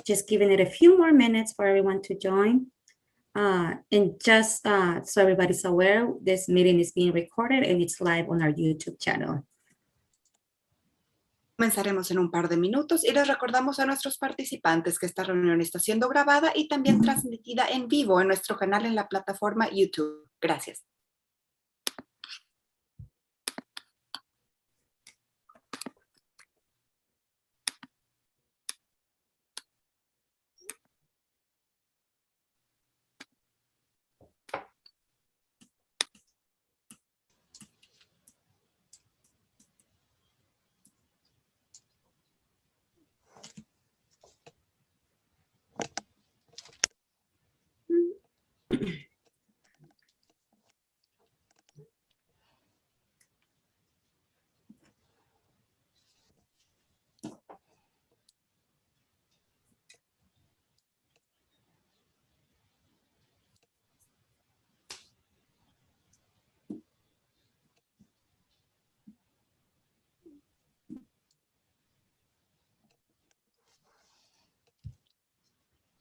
just giving it a few more minutes for everyone to join. And just so everybody's aware, this meeting is being recorded and it's live on our YouTube channel. Comenzaremos en un par de minutos y les recordamos a nuestros participantes que esta reunión está siendo grabada y también transmitida en vivo en nuestro canal en la plataforma YouTube. Gracias.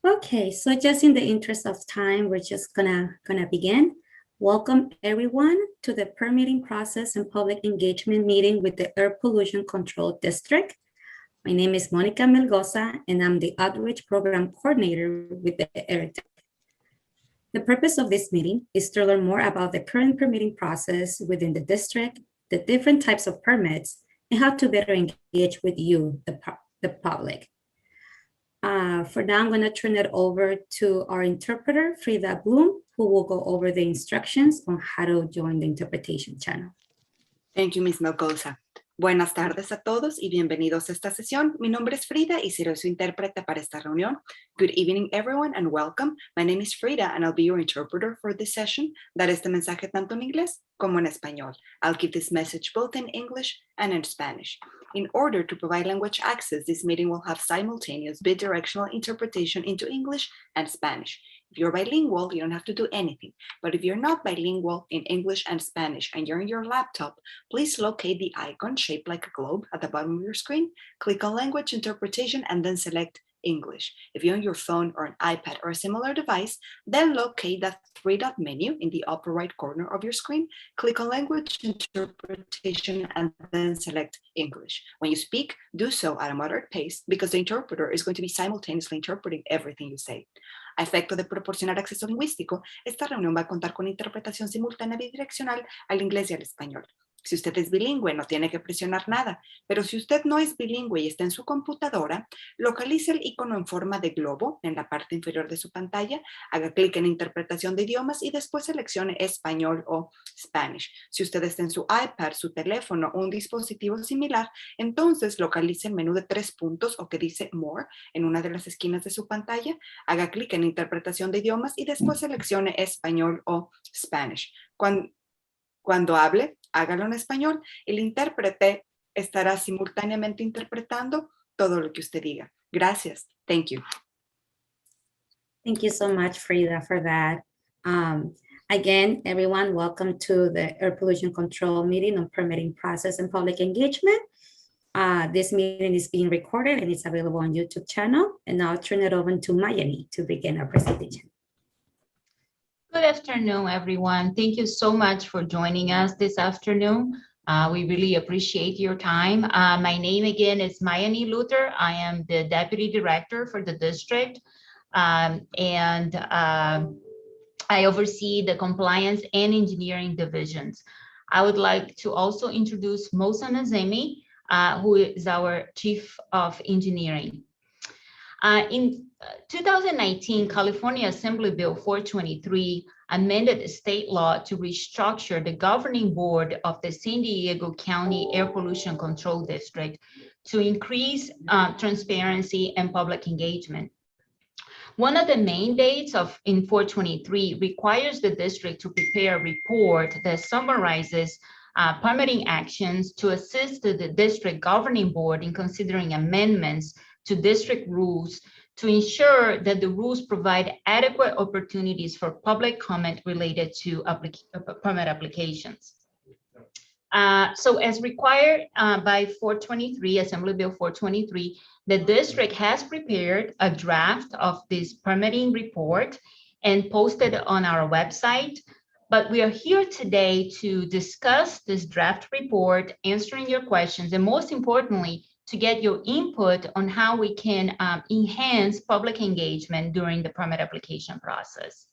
Okay, so just in the interest of time, we're just gonna begin. Welcome everyone to the permitting process and public engagement meeting with the Air Pollution Control District. My name is Monica Melgoza, and I'm the Outreach Program Coordinator with the Air. The purpose of this meeting is to learn more about the current permitting process within the district, the different types of permits, and how to better engage with you, the public. For now, I'm going to turn it over to our interpreter, Frida Bloom, who will go over the instructions on how to join the interpretation channel. Thank you, Ms. Melgoza. Buenas tardes a todos y bienvenidos a esta sesión. Mi nombre es Frida y seré su intérprete para esta reunión. Good evening, everyone, and welcome. My name is Frida, and I'll be your interpreter for this session. Daré este mensaje tanto en inglés como en español. I'll give this message both in English and in Spanish. In order to provide language access, this meeting will have simultaneous bidirectional interpretation into English and Spanish. If you're bilingual, you don't have to do anything. But if you're not bilingual in English and Spanish and you're on your laptop, please locate the icon shaped like a globe at the bottom of your screen, click on Language Interpretation, and then select English. If you're on your phone or an iPad or a similar device, then locate that three-dot menu in the upper right corner of your screen, click on Language Interpretation, and then select English. When you speak, do so at a moderate pace because the interpreter is going to be simultaneously interpreting everything you say. A efecto de proporcionar acceso lingüístico, esta reunión va a contar con interpretación simultánea bidireccional al inglés y al español. Si usted es bilingüe, no tiene que presionar nada, pero si usted no es bilingüe y está en su computadora, localice el icono en forma de globo en la parte inferior de su pantalla, haga clic en Interpretación de idiomas y después seleccione Español o Spanish. Si usted está en su iPad, su teléfono o un dispositivo similar, entonces localice el menú de 3 puntos o que dice More en una de las esquinas de su pantalla, haga clic en Interpretación de idiomas y después seleccione Español o Spanish. Cuando hable, hágalo en español. El intérprete estará simultáneamente interpretando todo lo que usted diga. Gracias. Thank you. Thank you so much, Frida, for that. Again, everyone, welcome to the Air Pollution Control meeting on permitting process and public engagement. This meeting is being recorded and it's available on YouTube channel. And now I'll turn it over to Mayani to begin our presentation. Good afternoon, everyone. Thank you so much for joining us this afternoon. We really appreciate your time. My name again is Mayani Luther. I am the Deputy Director for the district, and I oversee the compliance and engineering divisions. I would like to also introduce Mosa Nazemi, who is our Chief of Engineering. In 2019, California Assembly Bill 423 amended state law to restructure the governing board of the San Diego County Air Pollution Control District to increase transparency and public engagement. One of the mandates in 423 requires the district to prepare a report that summarizes permitting actions to assist the district governing board in considering amendments to district rules to ensure that the rules provide adequate opportunities for public comment related to permit applications. So as required by 423, Assembly Bill 423, the district has prepared a draft of this permitting report and posted on our website. But we are here today to discuss this draft report, answering your questions, and most importantly, to get your input on how we can enhance public engagement during the permit application process.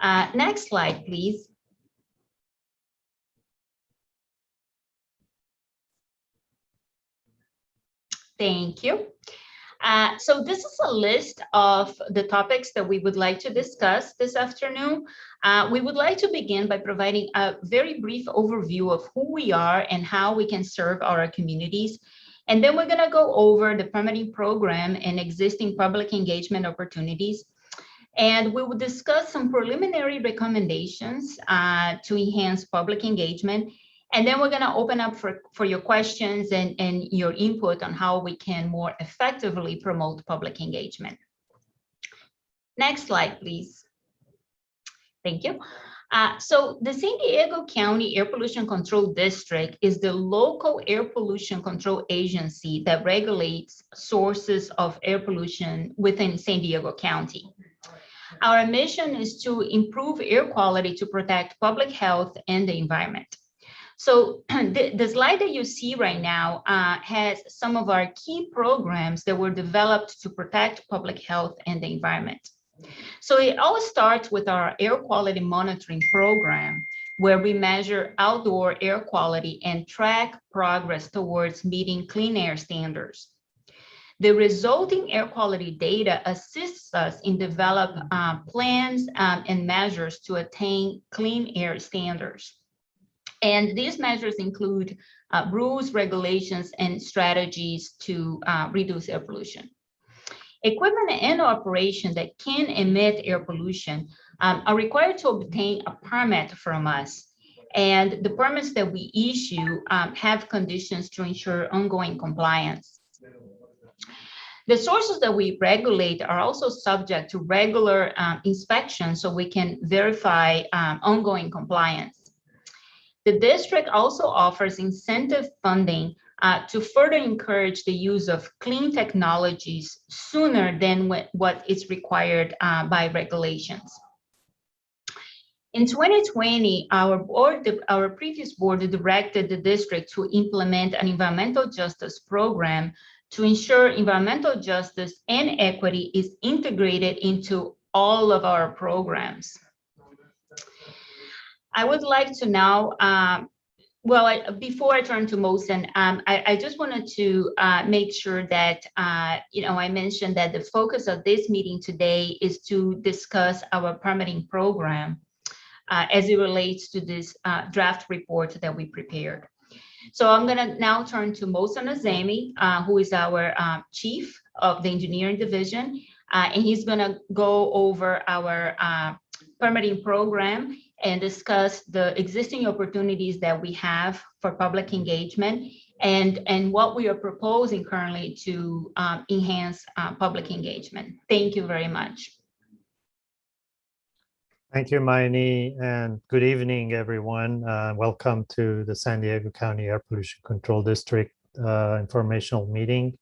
Next slide, please. Thank you. So this is a list of the topics that we would like to discuss this afternoon. We would like to begin by providing a very brief overview of who we are and how we can serve our communities. And then we're going to go over the permitting program and existing public engagement opportunities. And we will discuss some preliminary recommendations to enhance public engagement. And then we're going to open up for your questions and your input on how we can more effectively promote public engagement. Next slide, please. Thank you. So the San Diego County Air Pollution Control District is the local air pollution control agency that regulates sources of air pollution within San Diego County. Our mission is to improve air quality to protect public health and the environment. So the slide that you see right now has some of our key programs that were developed to protect public health and the environment. So it all starts with our air quality monitoring program, where we measure outdoor air quality and track progress towards meeting clean air standards. The resulting air quality data assists us in develop plans and measures to attain clean air standards. And these measures include rules, regulations, and strategies to reduce air pollution. Equipment and operation that can emit air pollution are required to obtain a permit from us. And the permits that we issue have conditions to ensure ongoing compliance. The sources that we regulate are also subject to regular inspection so we can verify ongoing compliance. The district also offers incentive funding to further encourage the use of clean technologies sooner than what is required by regulations. In 2020, our previous board directed the district to implement an environmental justice program to ensure environmental justice and equity is integrated into all of our programs. I would like to now, before I turn to Mohsen, I just wanted to make sure that, I mentioned that the focus of this meeting today is to discuss our permitting program as it relates to this draft report that we prepared. So I'm going to now turn to Mohsen Azemi, who is our chief of the engineering division, and he's going to go over our permitting program and discuss the existing opportunities that we have for public engagement and what we are proposing currently to enhance public engagement. Thank you very much. Thank you, Mayani, and good evening, everyone. Welcome to the San Diego County Air Pollution Control District informational meeting.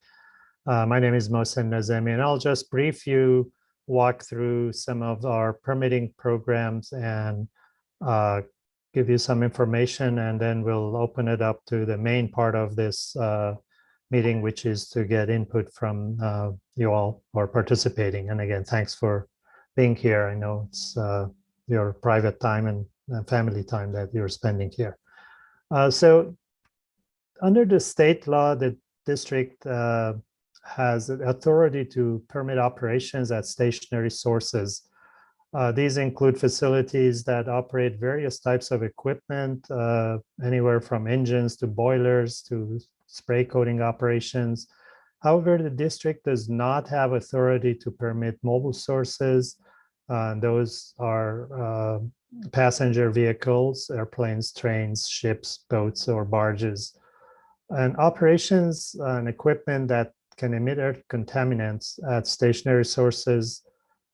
My name is Mohsen Nazemi, and I'll just brief you, walk through some of our permitting programs and give you some information, and then we'll open it up to the main part of this meeting, which is to get input from you all who are participating. And again, thanks for being here. I know it's your private time and family time that you're spending here. So under the state law, the district has authority to permit operations at stationary sources. These include facilities that operate various types of equipment, anywhere from engines to boilers to spray coating operations. However, the district does not have authority to permit mobile sources. Those are passenger vehicles, airplanes, trains, ships, boats, or barges. And operations and equipment that can emit air contaminants at stationary sources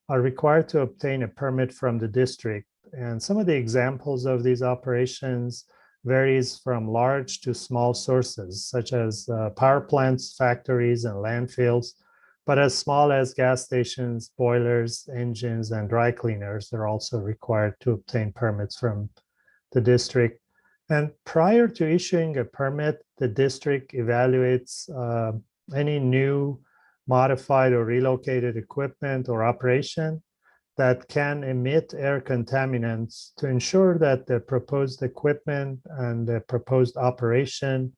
are required to obtain a permit from the district. And some of the examples of these operations varies from large to small sources, such as power plants, factories, and landfills, but as small as gas stations, boilers, engines, and dry cleaners are also required to obtain permits from the district. And prior to issuing a permit, the district evaluates any new, modified, or relocated equipment or operation that can emit air contaminants to ensure that the proposed equipment and the proposed operation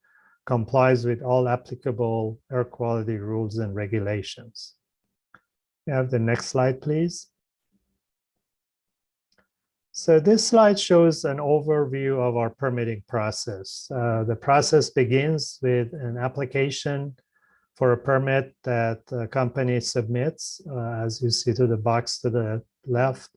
complies with all applicable air quality rules and regulations. You have the next slide, please. So this slide shows an overview of our permitting process. The process begins with an application for a permit that the company submits, as you see to the box to the left.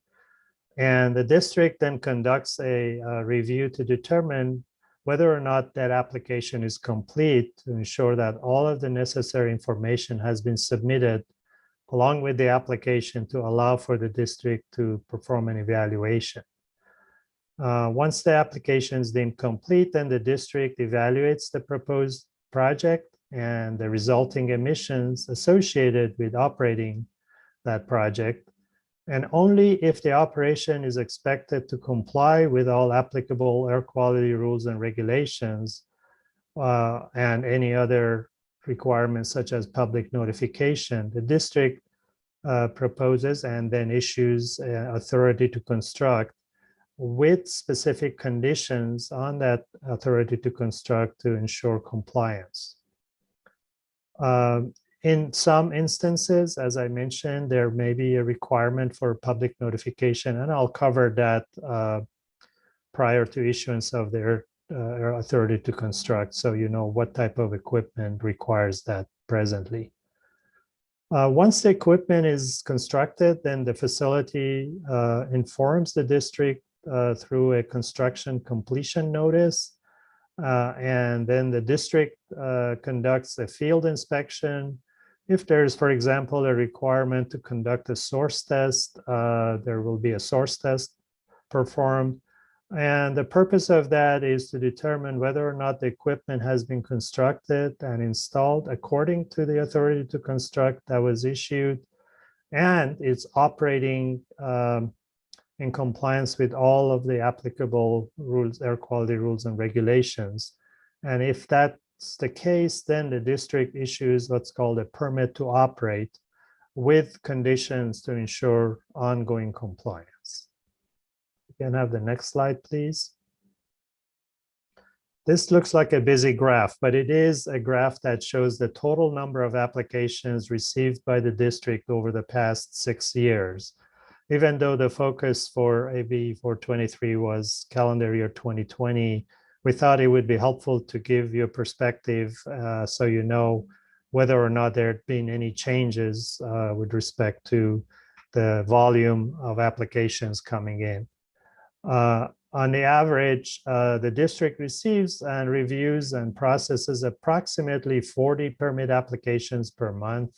And the district then conducts a review to determine whether or not that application is complete, to ensure that all of the necessary information has been submitted along with the application to allow for the district to perform an evaluation. Once the application is deemed complete, then the district evaluates the proposed project and the resulting emissions associated with operating that project. And only if the operation is expected to comply with all applicable air quality rules and regulations and any other requirements such as public notification, the district proposes and then issues authority to construct with specific conditions on that authority to construct to ensure compliance. In some instances, as I mentioned, there may be a requirement for public notification, and I'll cover that prior to issuance of their authority to construct, so you know what type of equipment requires that presently. Once the equipment is constructed, then the facility informs the district through a construction completion notice. And then the district conducts a field inspection. If there's, for example, a requirement to conduct a source test, there will be a source test performed. And the purpose of that is to determine whether or not the equipment has been constructed and installed according to the authority to construct that was issued, and it's operating in compliance with all of the applicable rules, air quality rules and regulations. And if that's the case, then the district issues what's called a permit to operate with conditions to ensure ongoing compliance. You can have the next slide, please. This looks like a busy graph, but it is a graph that shows the total number of applications received by the district over the past 6 years. Even though the focus for AB 423 was calendar year 2020, we thought it would be helpful to give you a perspective so you know whether or not there had been any changes with respect to the volume of applications coming in. On the average, the district receives and reviews and processes approximately 40 permit applications per month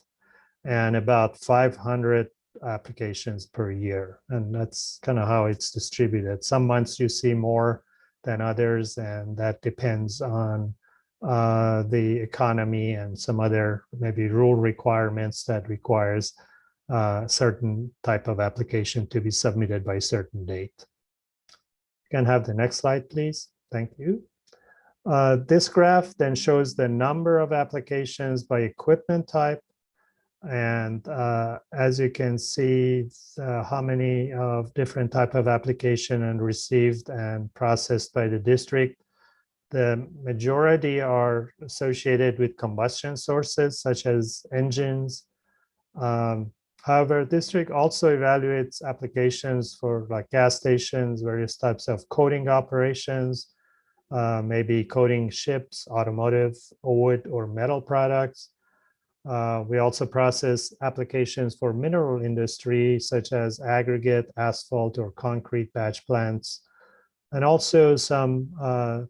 and about 500 applications per year. And that's kind of how it's distributed. Some months you see more than others, and that depends on the economy and some other maybe rule requirements that requires certain type of application to be submitted by a certain date. You can have the next slide, please. Thank you. This graph then shows the number of applications by equipment type. And as you can see, how many of different type of application and received and processed by the district. The majority are associated with combustion sources such as engines. However, district also evaluates applications for like gas stations, various types of coating operations, maybe coating ships, automotive, wood, or metal products. We also process applications for mineral industry, such as aggregate, asphalt, or concrete batch plants, and also some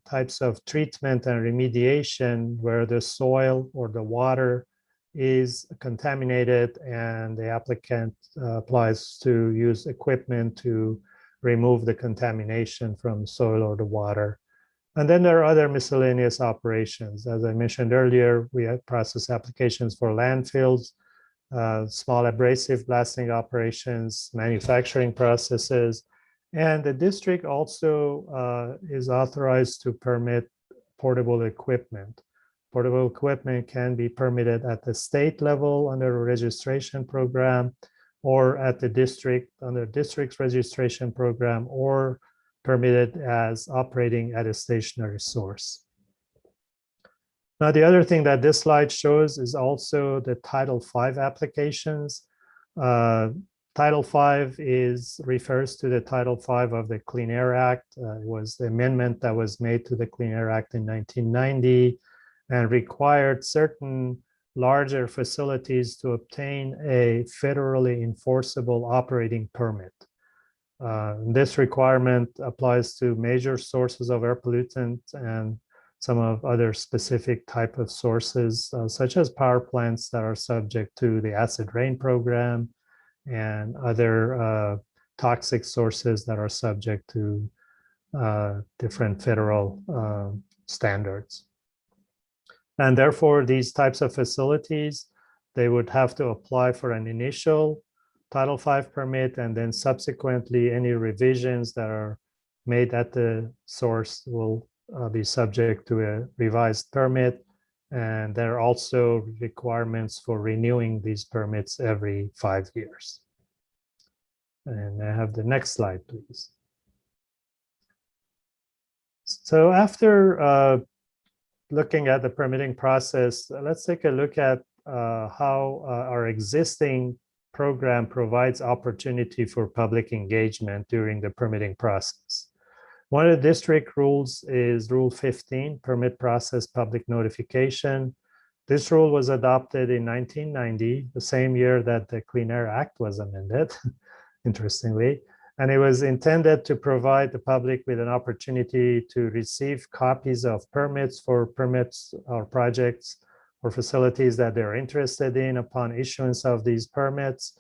types of treatment and remediation where the soil or the water is contaminated and the applicant applies to use equipment to remove the contamination from soil or the water. And then there are other miscellaneous operations. As I mentioned earlier, we have process applications for landfills, small abrasive blasting operations, manufacturing processes, and the district also is authorized to permit portable equipment. Portable equipment can be permitted at the state level under a registration program, or at the district under district's registration program, or permitted as operating at a stationary source. Now, the other thing that this slide shows is also the Title V applications. Title V refers to the Title V of the Clean Air Act. It was the amendment that was made to the Clean Air Act in 1990 and required certain larger facilities to obtain a federally enforceable operating permit. This requirement applies to major sources of air pollutants and some of other specific type of sources, such as power plants that are subject to the acid rain program and other toxic sources that are subject to different federal standards. And therefore, these types of facilities, they would have to apply for an initial Title V permit, and then subsequently any revisions that are made at the source will be subject to a revised permit. And there are also requirements for renewing these permits every 5 years. And I have the next slide, please. So after looking at the permitting process, let's take a look at how our existing program provides opportunity for public engagement during the permitting process. One of the district rules is Rule 15, Permit Process Public Notification. This rule was adopted in 1990, the same year that the Clean Air Act was amended, interestingly. And it was intended to provide the public with an opportunity to receive copies of permits for permits or projects or facilities that they're interested in upon issuance of these permits.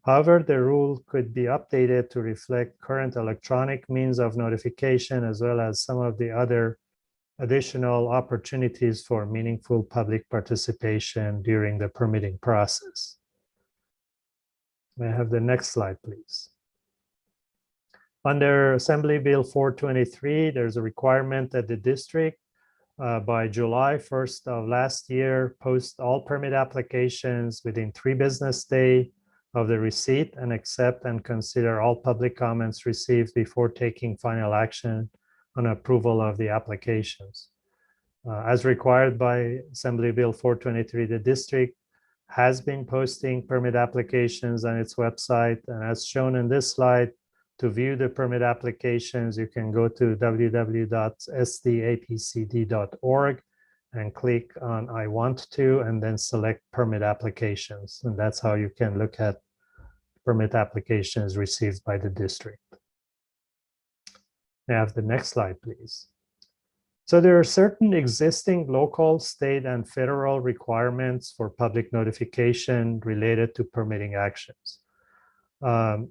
However, the rule could be updated to reflect current electronic means of notification, as well as some of the other additional opportunities for meaningful public participation during the permitting process. May I have the next slide, please? Under Assembly Bill 423, there's a requirement that the district by July 1st of last year, post all permit applications within 3 business days of the receipt and accept and consider all public comments received before taking final action on approval of the applications. As required by Assembly Bill 423, the district has been posting permit applications on its website. And as shown in this slide, to view the permit applications, you can go to www.sdapcd.org and click on I want to, and then select permit applications. And that's how you can look at permit applications received by the district. May I have the next slide, please? So there are certain existing local, state, and federal requirements for public notification related to permitting actions.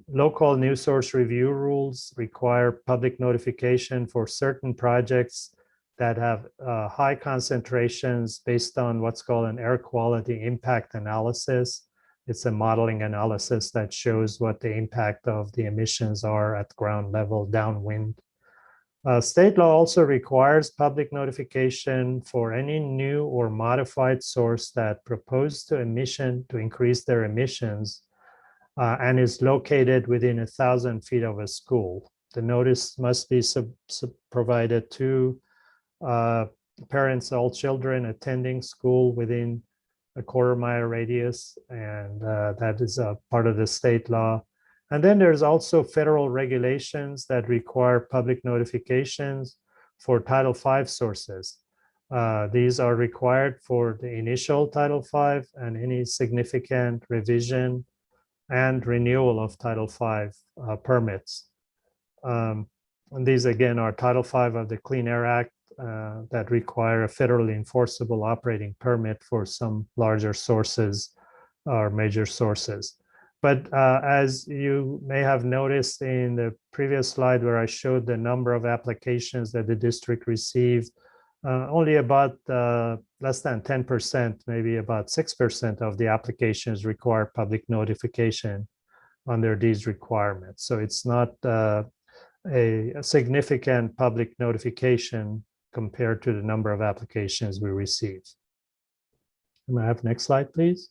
Local news source review rules require public notification for certain projects that have high concentrations based on what's called an air quality impact analysis. It's a modeling analysis that shows what the impact of the emissions are at ground level downwind. State law also requires public notification for any new or modified source that proposed to increase their emissions and is located within 1,000 feet of a school. The notice must be provided to parents, all children attending school within a quarter-mile radius, and that is a part of the state law. And then there's also federal regulations that require public notifications for Title V sources. These are required for the initial Title V and any significant revision and renewal of Title V permits. And these again are Title V of the Clean Air Act that require a federally enforceable operating permit for some larger sources or major sources. But as you may have noticed in the previous slide where I showed the number of applications that the district received, only about less than 10%, maybe about 6% of the applications require public notification under these requirements. So it's not a significant public notification compared to the number of applications we receive. May I have next slide, please?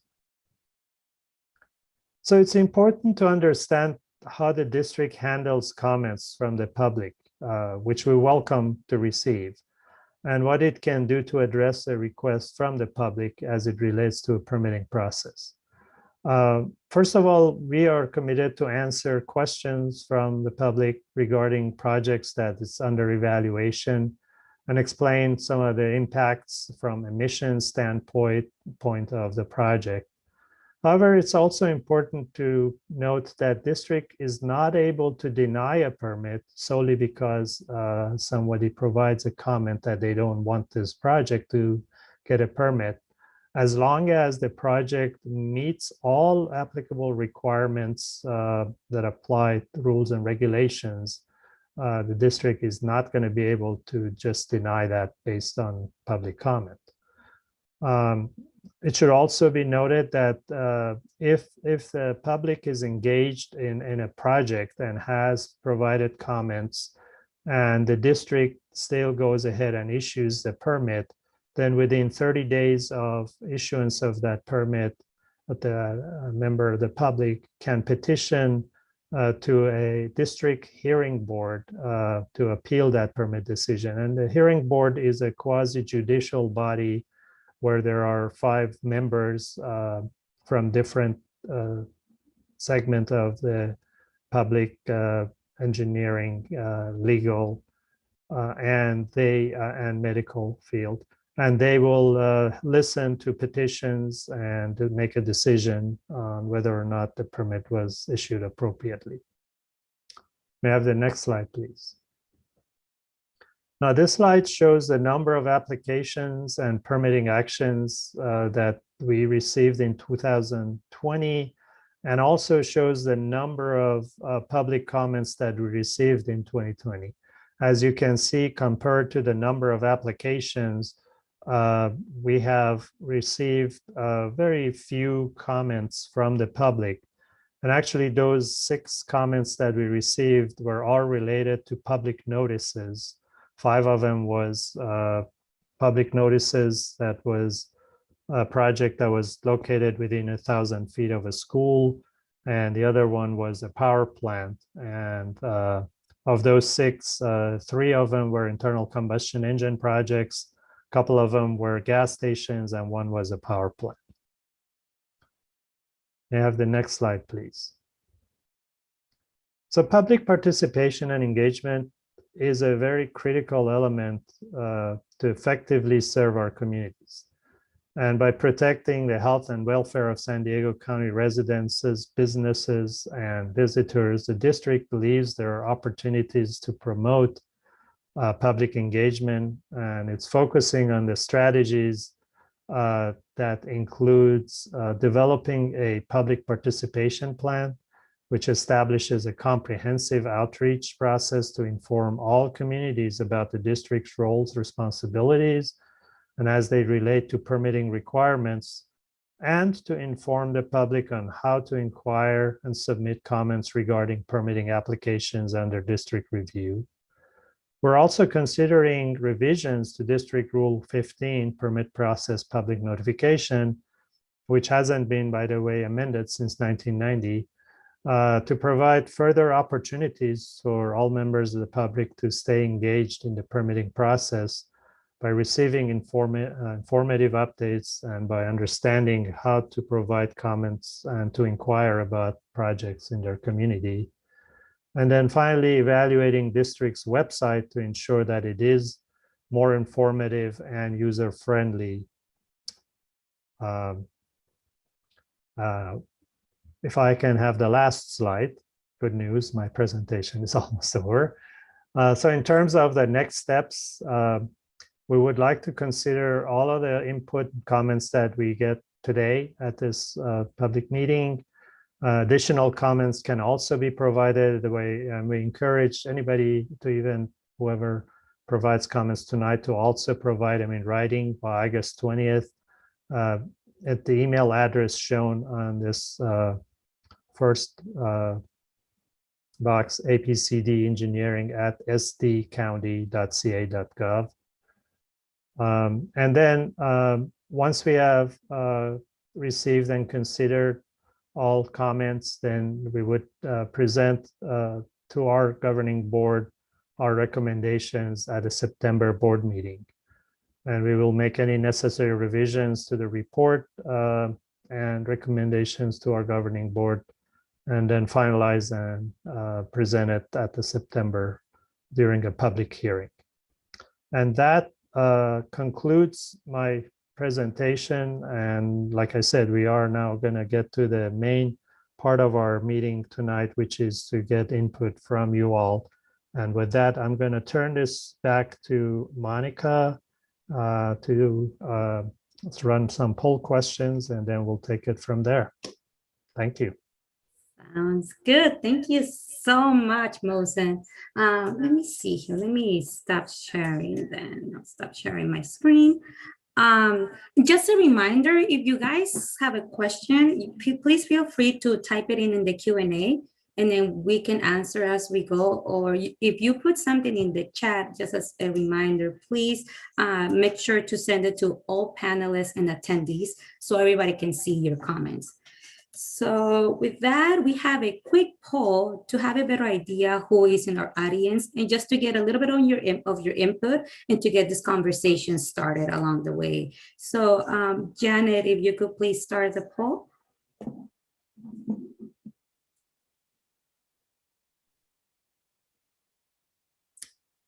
So it's important to understand how the district handles comments from the public, which we welcome to receive, and what it can do to address a request from the public as it relates to a permitting process. First of all, we are committed to answer questions from the public regarding projects that is under evaluation and explain some of the impacts from emission standpoint of the project. However, it's also important to note that district is not able to deny a permit solely because somebody provides a comment that they don't want this project to get a permit. As long as the project meets all applicable requirements that apply to rules and regulations, the district is not going to be able to just deny that based on public comment. It should also be noted that if the public is engaged in a project and has provided comments and the district still goes ahead and issues the permit, then within 30 days of issuance of that permit, the member of the public can petition to a district hearing board to appeal that permit decision. And the hearing board is a quasi-judicial body where there are 5 members from different segment of the public, engineering, legal, and medical field. And they will listen to petitions and make a decision on whether or not the permit was issued appropriately. May I have the next slide, please? Now, this slide shows the number of applications and permitting actions that we received in 2020, and also shows the number of public comments that we received in 2020. As you can see, compared to the number of applications, we have received very few comments from the public. And actually, those 6 comments that we received were all related to public notices. 5 of them was public notices that was a project that was located within 1,000 feet of a school, and the other one was a power plant. And of those 6, 3 of them were internal combustion engine projects, a couple of them were gas stations, and 1 was a power plant. May I have the next slide, please? So public participation and engagement is a very critical element to effectively serve our communities. And by protecting the health and welfare of San Diego County residents, businesses, and visitors, the district believes there are opportunities to promote public engagement, and it's focusing on the strategies that includes developing a public participation plan, which establishes a comprehensive outreach process to inform all communities about the district's roles, responsibilities, and as they relate to permitting requirements, and to inform the public on how to inquire and submit comments regarding permitting applications under district review. We're also considering revisions to District Rule 15, Permit Process Public Notification, which hasn't been, by the way, amended since 1990, to provide further opportunities for all members of the public to stay engaged in the permitting process by receiving informative updates and by understanding how to provide comments and to inquire about projects in their community. And then finally, evaluating district's website to ensure that it is more informative and user-friendly. If I can have the last slide, good news, my presentation is almost over. So in terms of the next steps, we would like to consider all of the input comments that we get today at this public meeting. Additional comments can also be provided the way, and we encourage anybody to, even whoever provides comments tonight, to also provide them in writing by August 20th at the email address shown on this first box, apcdengineering@sdcounty.ca.gov. And then once we have received and considered all comments, then we would present to our governing board our recommendations at a September board meeting. And we will make any necessary revisions to the report and recommendations to our governing board, and then finalize and present it at the September during a public hearing. And that concludes my presentation. And like I said, we are now going to get to the main part of our meeting tonight, which is to get input from you all. And with that, I'm going to turn this back to Monica to let's run some poll questions, and then we'll take it from there. Thank you. Sounds good. Thank you so much, Mosen. Let me see here. Let me stop sharing then. I'll stop sharing my screen. Just a reminder, if you guys have a question, please feel free to type it in the Q&A, and then we can answer as we go. Or if you put something in the chat, just as a reminder, please make sure to send it to all panelists and attendees so everybody can see your comments. So with that, we have a quick poll to have a better idea who is in our audience, and just to get a little bit on your input and to get this conversation started along the way. So Janet, if you could please start the poll.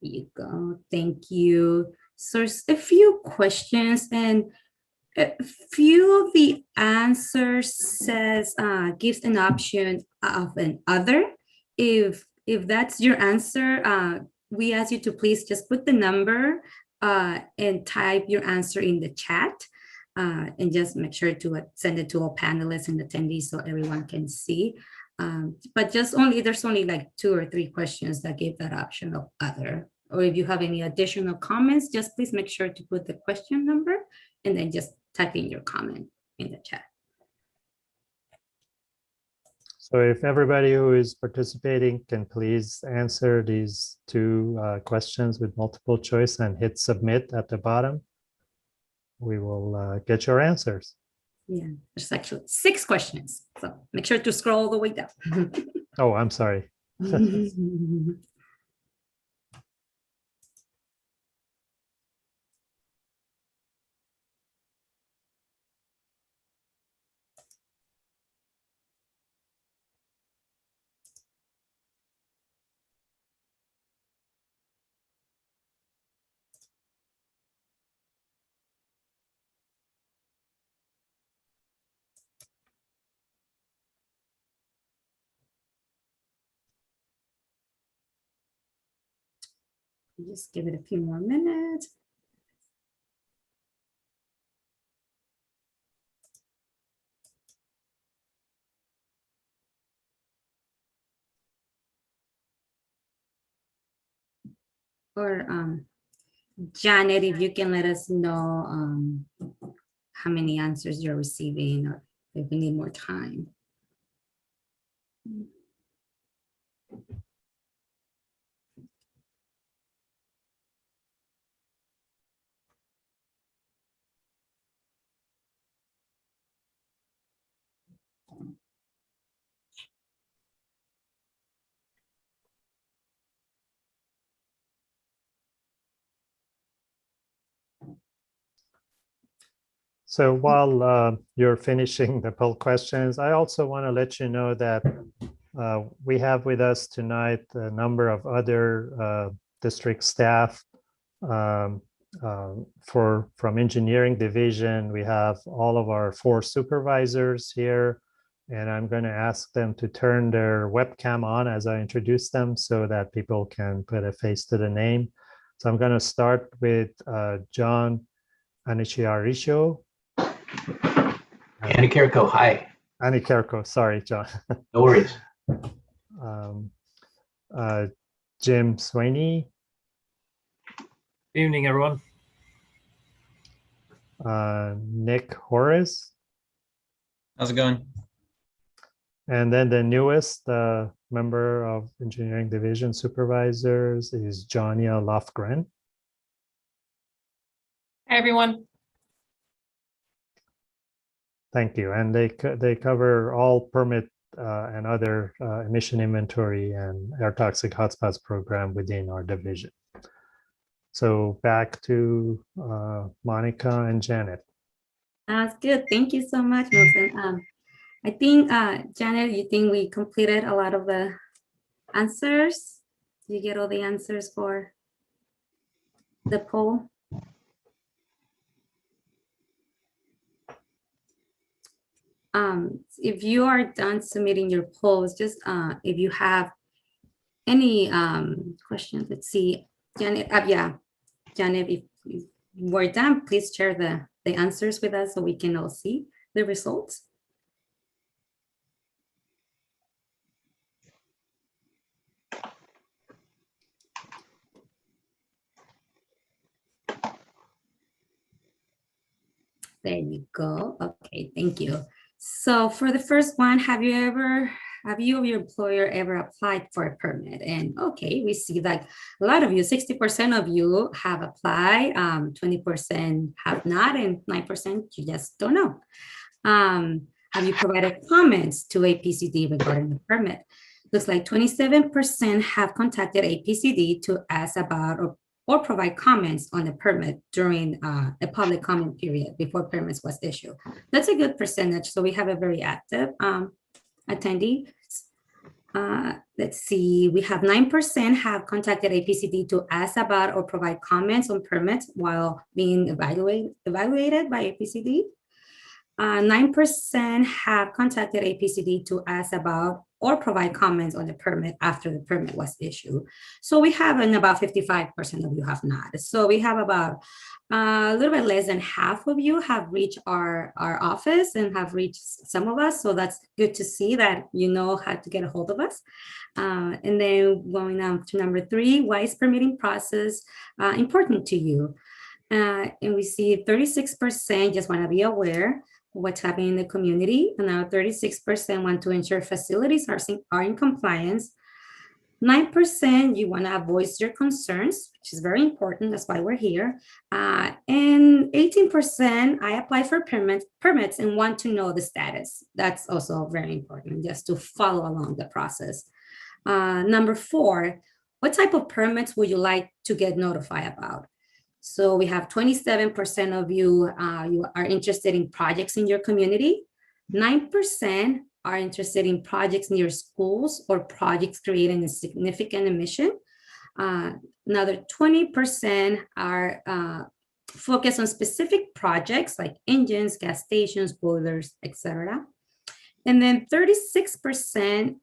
Here you go. Thank you. So there's a few questions, and a few of the answers says gives an option of an other. If that's your answer, we ask you to please just put the number and type your answer in the chat, and just make sure to send it to all panelists and attendees so everyone can see. But there's only like 2 or 3 questions that give that option of other. Or if you have any additional comments, just please make sure to put the question number and then just type in your comment in the chat. So if everybody who is participating can please answer these 2 questions with multiple choice and hit submit at the bottom, we will get your answers. Yeah, there's actually 6 questions. So make sure to scroll all the way down. Oh, I'm sorry. Just give it a few more minutes. Or Janet, if you can let us know how many answers you're receiving, or if we need more time. So while you're finishing the poll questions, I also want to let you know that we have with us tonight a number of other district staff from engineering division. We have all of our 4 supervisors here, and I'm going to ask them to turn their webcam on as I introduce them so that people can put a face to the name. So I'm going to start with John Anichiarisho. Anna Kiriko, hi. Anikerko, sorry, John. No worries. Um, Jim Sweeney, Evening, everyone. Nick Horace, How's it going? and then the newest member of Engineering Division Supervisors is Jonia Lofgren. Hi, everyone. Thank you. And they cover all permit and other emission inventory and air toxic hotspots program within our division. So back to Monica and Janet. That's good. Thank you so much, Milton. I think, Janet, you think we completed a lot of the answers? Did you get all the answers for the poll? If you are done submitting your polls, just if you have any questions, let's see, Janet, yeah, Janet, if we're done, please share the answers with us so we can all see the results. There you go. Okay, thank you. So for the first one, have you or your employer ever applied for a permit? And okay, we see that a lot of you, 60% of you have applied, 20% have not, and 9% you just don't know. Have you provided comments to APCD regarding the permit? Looks like 27% have contacted APCD to ask about or provide comments on the permit during a public comment period before permits was issued. That's a good percentage. So we have a very active attendee. Let's see, we have 9% have contacted APCD to ask about or provide comments on permits while being evaluated by APCD. 9% have contacted APCD to ask about or provide comments on the permit after the permit was issued. So we have, and about 55% of you have not. So we have about a little bit less than half of you have reached our office and have reached some of us. So that's good to see that you know how to get a hold of us. And then going on to number 3, why is permitting process important to you? And we see 36% just want to be aware what's happening in the community. And now 36% want to ensure facilities are in compliance. 9% you want to voice your concerns, which is very important. That's why we're here. And 18% I apply for permits and want to know the status. That's also very important, just to follow along the process. Number 4, what type of permits would you like to get notified about? So we have 27% of you, you are interested in projects in your community. 9% are interested in projects near schools or projects creating a significant emission. Another 20% are focused on specific projects like engines, gas stations, boilers, etc. And then 36%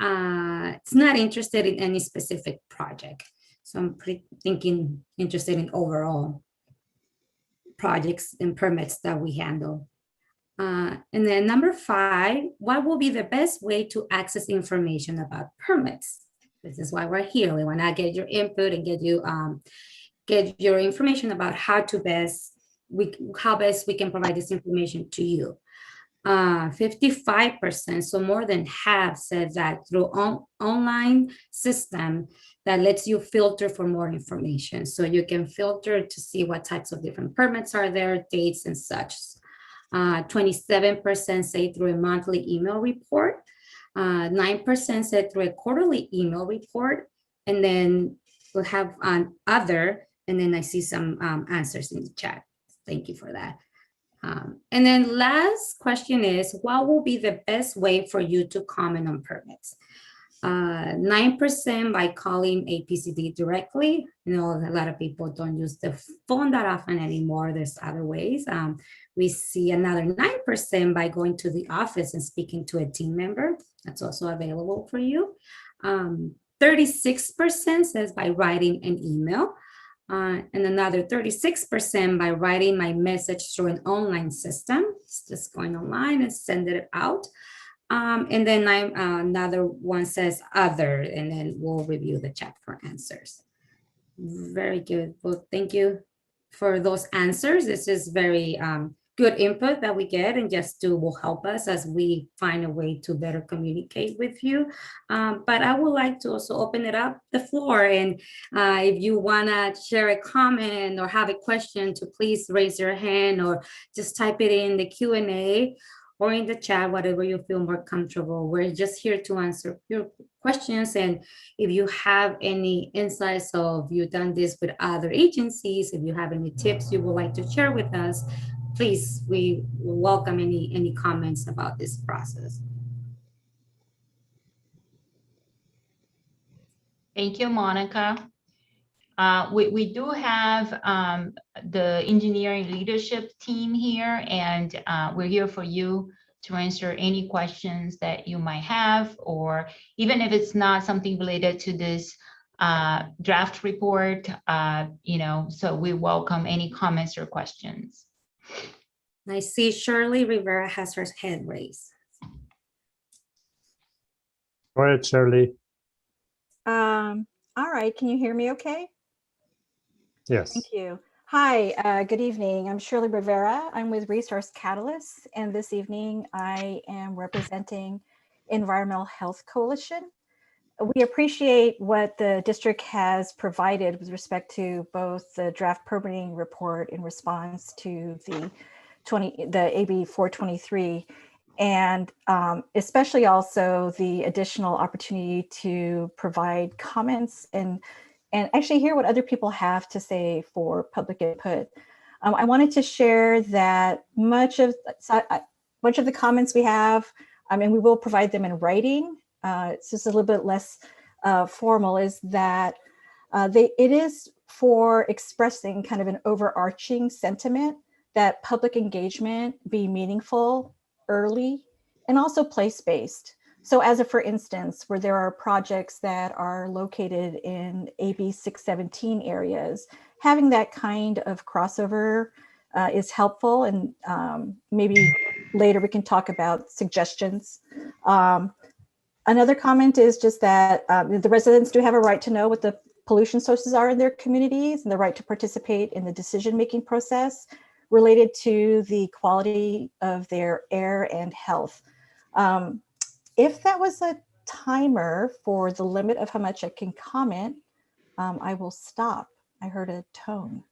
is not interested in any specific project. So I'm interested in overall projects and permits that we handle. And then number 5, what will be the best way to access information about permits? This is why we're here. We want to get your input and get your information about how best we can provide this information to you. 55%, so more than half, said that through online system that lets you filter for more information. So you can filter to see what types of different permits are there, dates and such. 27% say through a monthly email report. 9% said through a quarterly email report. And then we'll have other, and then I see some answers in the chat. Thank you for that. And then last question is, what will be the best way for you to comment on permits? 9% by calling APCD directly. You know, a lot of people don't use the phone that often anymore. There's other ways. We see another 9% by going to the office and speaking to a team member. That's also available for you. 36% says by writing an email. And another 36% by writing my message through an online system. It's just going online and send it out. And then another one says other, and then we'll review the chat for answers. Very good. Well, thank you for those answers. This is very good input that we get, and just will help us as we find a way to better communicate with you. But I would like to also open it up the floor, and if you wanna share a comment or have a question, to please raise your hand or just type it in the Q&A or in the chat, whatever you feel more comfortable. We're just here to answer your questions. And if you have any insights, of you've done this with other agencies, if you have any tips you would like to share with us, please, we welcome any comments about this process. Thank you, Monica. We do have the engineering leadership team here, and we're here for you to answer any questions that you might have, or even if it's not something related to this draft report, so we welcome any comments or questions. I see Shirley Rivera has her hand raised. Go ahead, Shirley. All right, can you hear me okay? Yes. Thank you. Hi, good evening. I'm Shirley Rivera. I'm with Resource Catalyst, and this evening I am representing Environmental Health Coalition. We appreciate what the district has provided with respect to both the draft permitting report in response to the AB 423, and especially also the additional opportunity to provide comments and actually hear what other people have to say for public input. I wanted to share that much of the comments we have, and we will provide them in writing. It's just a little bit less formal, is that it is for expressing kind of an overarching sentiment that public engagement be meaningful, early, and also place-based. So as for instance, where there are projects that are located in AB 617 areas, having that kind of crossover is helpful, and maybe later we can talk about suggestions. Another comment is just that the residents do have a right to know what the pollution sources are in their communities, and the right to participate in the decision-making process related to the quality of their air and health. If that was a timer for the limit of how much I can comment, I will stop. I heard a tone.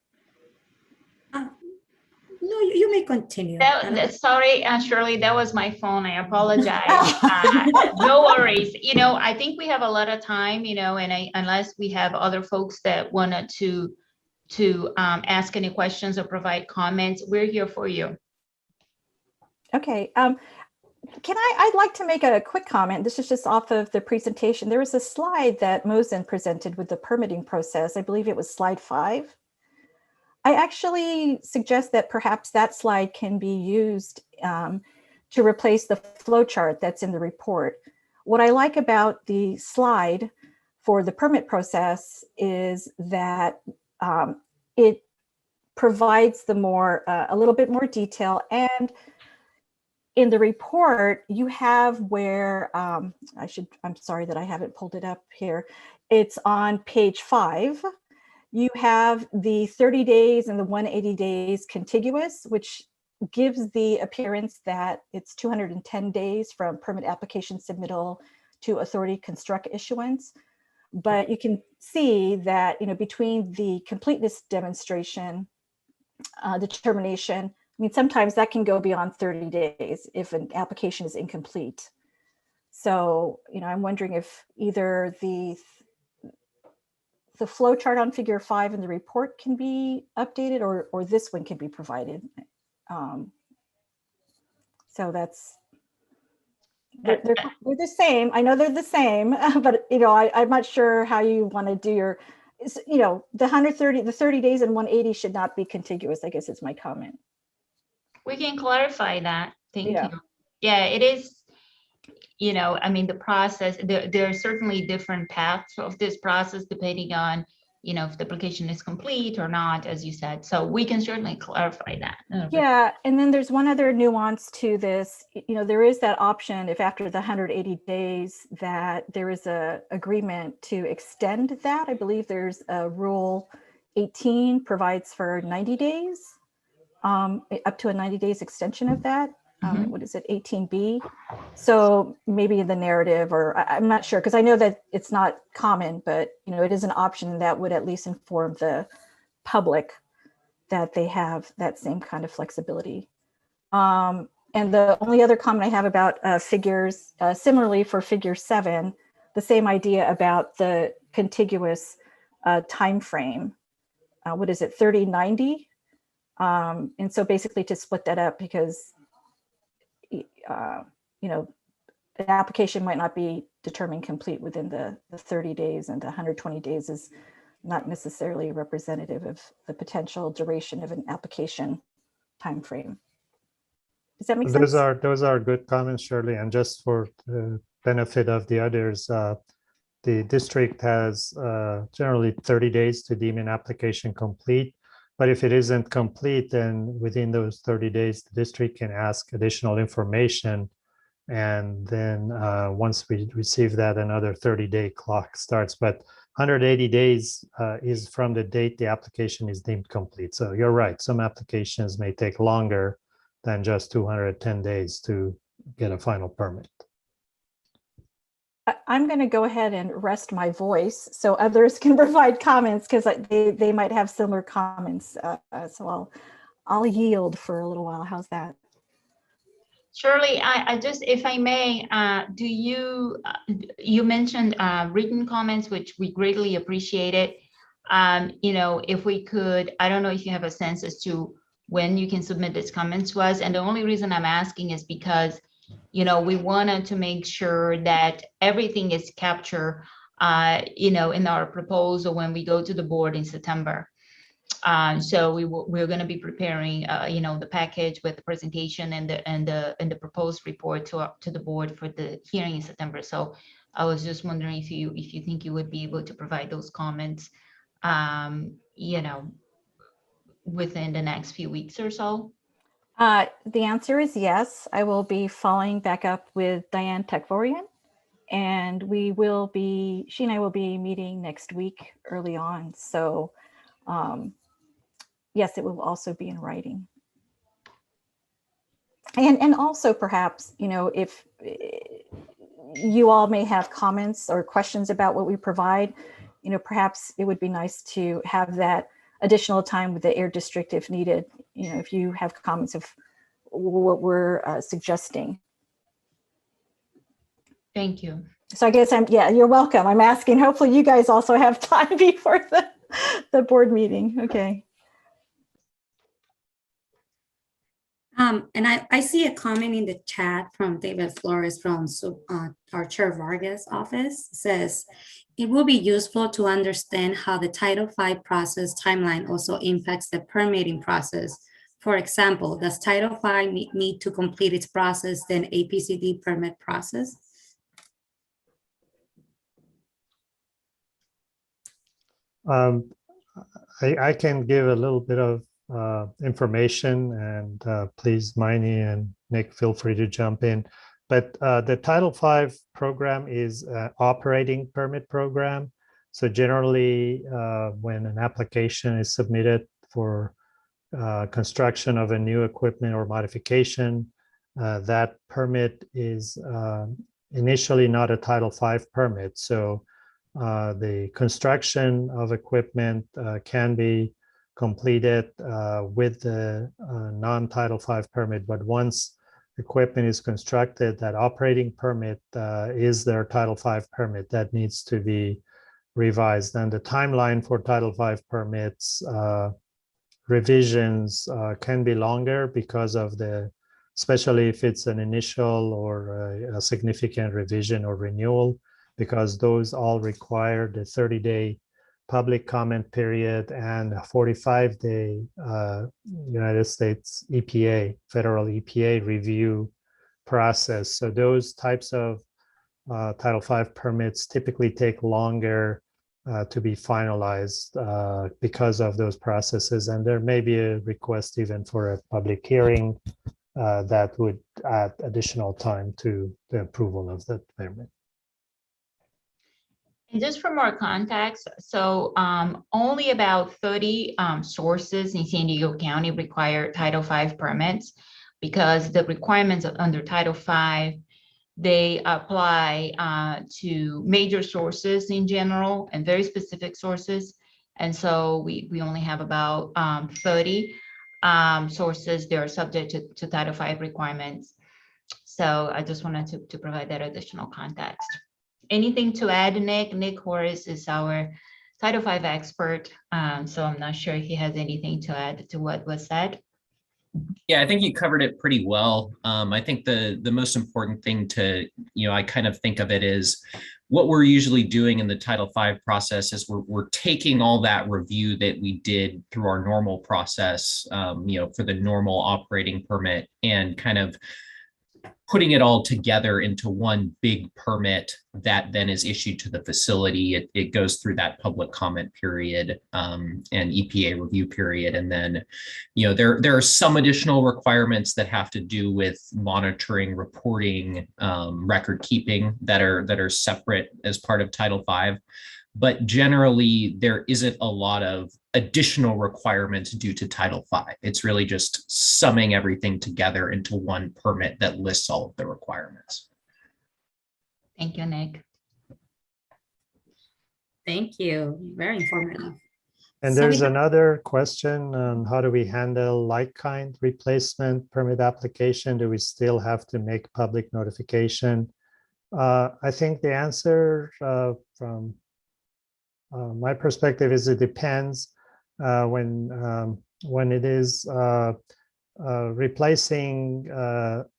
No, you may continue. Sorry, Shirley, that was my phone. I apologize. No worries. I think we have a lot of time, and unless we have other folks that wanted to ask any questions or provide comments, we're here for you. Okay. I'd like to make a quick comment. This is just off of the presentation. There was a slide that Mosen presented with the permitting process. I believe it was slide 5. I actually suggest that perhaps that slide can be used to replace the flow chart that's in the report. What I like about the slide for the permit process is that it provides a little bit more detail, and in the report, you have where, I'm sorry that I haven't pulled it up here. It's on page 5. You have the 30 days and the 180 days contiguous, which gives the appearance that it's 210 days from permit application submittal to authority construct issuance. But you can see that, between the completeness demonstration, determination, sometimes that can go beyond 30 days if an application is incomplete. So, I'm wondering if either the flow chart on figure 5 in the report can be updated, or this one can be provided. So they're the same. I know they're the same, but I'm not sure how you want to do your, the 30 days and 180 should not be contiguous, I guess is my comment. We can clarify that. Thank Yeah. you. Yeah, it is, the process, there are certainly different paths of this process depending on, if the application is complete or not, as you said. So we can certainly clarify that. Yeah, and then there's one other nuance to this. There is that option if after the 180 days that there is a agreement to extend that. I believe there's a rule 18 provides for 90 days, up to a 90 days extension of that. What is it, 18B? So maybe the narrative, or I'm not sure, because I know that it's not common, but it is an option that would at least inform the public that they have that same kind of flexibility. And the only other comment I have about figures, similarly for figure 7, the same idea about the contiguous time frame. What is it, 30-90? And so basically to split that up, because the application might not be determined complete within the 30 days, and the 120 days is not necessarily representative of the potential duration of an application timeframe. Does that make sense? Those are good comments, Shirley. And just for the benefit of the others, the district has generally 30 days to deem an application complete. But if it isn't complete, then within those 30 days, the district can ask additional information. And then once we receive that, another 30-day clock starts. But 180 days is from the date the application is deemed complete. So you're right. Some applications may take longer than just 210 days to get a final permit. I'm going to go ahead and rest my voice so others can provide comments, because they might have similar comments. So I'll yield for a little while. How's that? Shirley, I just, if I may, you mentioned written comments, which we greatly appreciated. If we could, I don't know if you have a sense as to when you can submit these comments to us. And the only reason I'm asking is because, we wanted to make sure that everything is captured, in our proposal when we go to the board in September. So we're going to be preparing, the package with the presentation and the proposed report to the board for the hearing in September. So I was just wondering if you think you would be able to provide those comments, within the next few weeks or so. The answer is yes. I will be following back up with Diane Tekvorian, and she and I will be meeting next week early on. So yes, it will also be in writing. And also perhaps, if you all may have comments or questions about what we provide, perhaps it would be nice to have that additional time with the Air District if needed, if you have comments of what we're suggesting. Thank you. So I guess you're welcome. I'm asking, hopefully you guys also have time before the board meeting. Okay. And I see a comment in the chat from David Flores from our Chair Vargas office. It says, it will be useful to understand how the Title V process timeline also impacts the permitting process. For example, does Title V need to complete its process then APCD permit process? I can give a little bit of information, and please, Miney and Nick, feel free to jump in. But the Title V program is an operating permit program. So generally, when an application is submitted for construction of a new equipment or modification, that permit is initially not a Title V permit. So the construction of equipment can be completed with the non-Title V permit, but once equipment is constructed, that operating permit is their Title V permit that needs to be revised. And the timeline for Title V permits revisions can be longer because of especially if it's an initial or a significant revision or renewal, because those all require the 30-day public comment period and a 45-day United States EPA, federal EPA review process. So those types of Title V permits typically take longer to be finalized because of those processes. And there may be a request even for a public hearing that would add additional time to the approval of the permit. And just for more context, so only about 30 sources in San Diego County require Title V permits, because the requirements under Title V, they apply to major sources in general and very specific sources. And so we only have about 30 sources that are subject to Title V requirements. So I just wanted to provide that additional context. Anything to add, Nick? Nick Horace is our Title V expert, so I'm not sure he has anything to add to what was said. Yeah, I think you covered it pretty well. I think the most important thing to, I kind of think of it as what we're usually doing in the Title V process is we're taking all that review that we did through our normal process, for the normal operating permit, and kind of putting it all together into one big permit that then is issued to the facility. It goes through that public comment period and EPA review period. And then, there are some additional requirements that have to do with monitoring, reporting, record keeping that are separate as part of Title V. But generally, there isn't a lot of additional requirements due to Title V. It's really just summing everything together into one permit that lists all of the requirements. Thank you, Nick. Thank you. Very informative. And So there's we have- another question on how do we handle like-kind replacement permit application? Do we still have to make public notification? I think the answer from my perspective is it depends. When it is replacing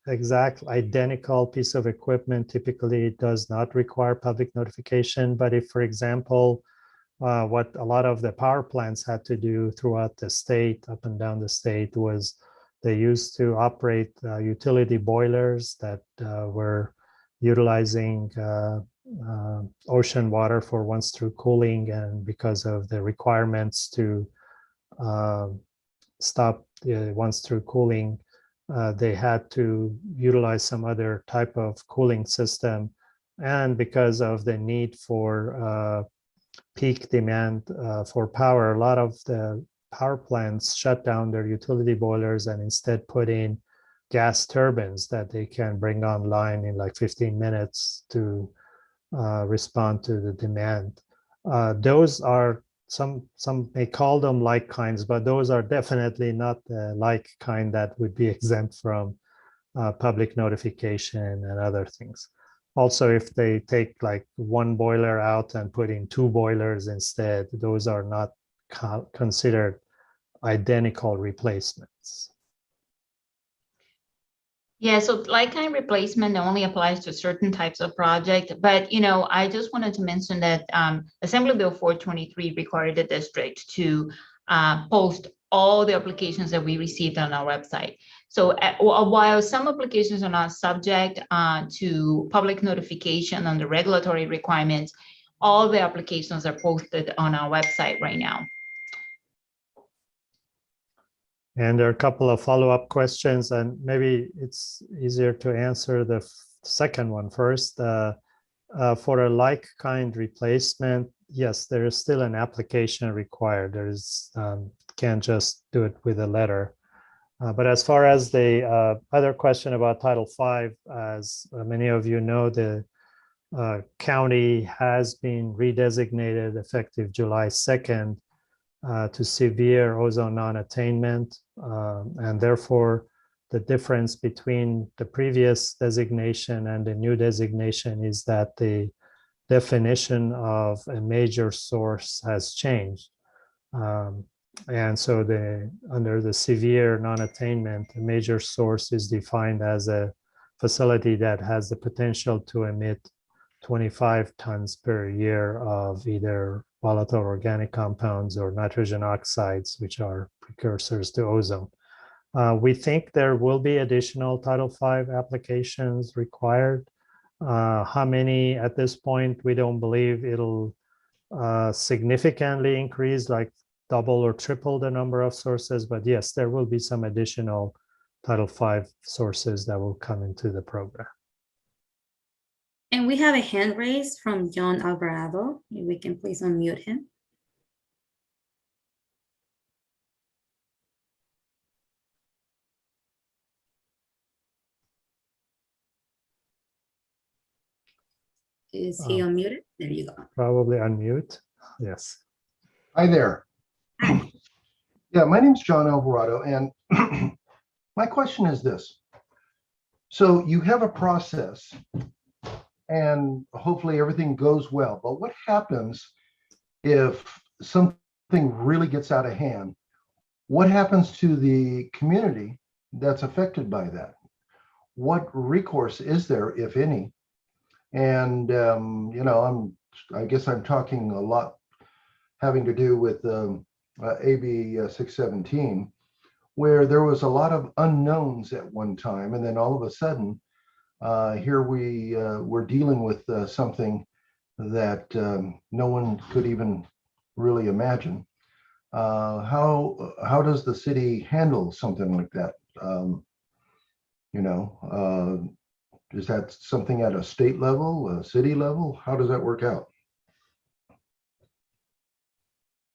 exact identical piece of equipment, typically it does not require public notification. But if, for example, what a lot of the power plants had to do throughout the state, up and down the state, was they used to operate utility boilers that were utilizing ocean water for once-through cooling, and because of the requirements to stop the once-through cooling, they had to utilize some other type of cooling system. And because of the need for peak demand for power, a lot of the power plants shut down their utility boilers and instead put in gas turbines that they can bring online in like 15 minutes to respond to the demand. Those are some may call them like kinds, but those are definitely not the like kind that would be exempt from public notification and other things. Also, if they take like one boiler out and put in two boilers instead, those are not considered identical replacements. Yeah, so like-kind replacement only applies to certain types of project, but I just wanted to mention that Assembly Bill 423 required the district to post all the applications that we received on our website. So while some applications are not subject to public notification on the regulatory requirements, all the applications are posted on our website right now. And there are a couple of follow-up questions, and maybe it's easier to answer the second one first. For a like-kind replacement, yes, there is still an application required. There is can't just do it with a letter. But as far as the other question about Title V, as many of you know, the county has been redesignated effective July 2nd to severe ozone non-attainment, and therefore the difference between the previous designation and the new designation is that the definition of a major source has changed. And so under the severe non-attainment, a major source is defined as a facility that has the potential to emit 25 tons per year of either volatile organic compounds or nitrogen oxides, which are precursors to ozone. We think there will be additional Title V applications required. How many at this point, we don't believe it'll significantly increase, like double or triple the number of sources. But yes, there will be some additional Title V sources that will come into the program. And we have a hand raised from John Alvarado. If we can please unmute him. Is he unmuted? There you go. Probably unmute. Yes. Hi there. Yeah, my name's John Alvarado, and my question is this. So you have a process, and hopefully everything goes well, but what happens if something really gets out of hand? What happens to the community that's affected by that? What recourse is there, if any? And you know, I guess I'm talking a lot having to do with AB617, where there was a lot of unknowns at one time, and then all of a sudden, here we're dealing with something that no one could even really imagine. How does the city handle something like that? You know, is that something at a state level, a city level? How does that work out?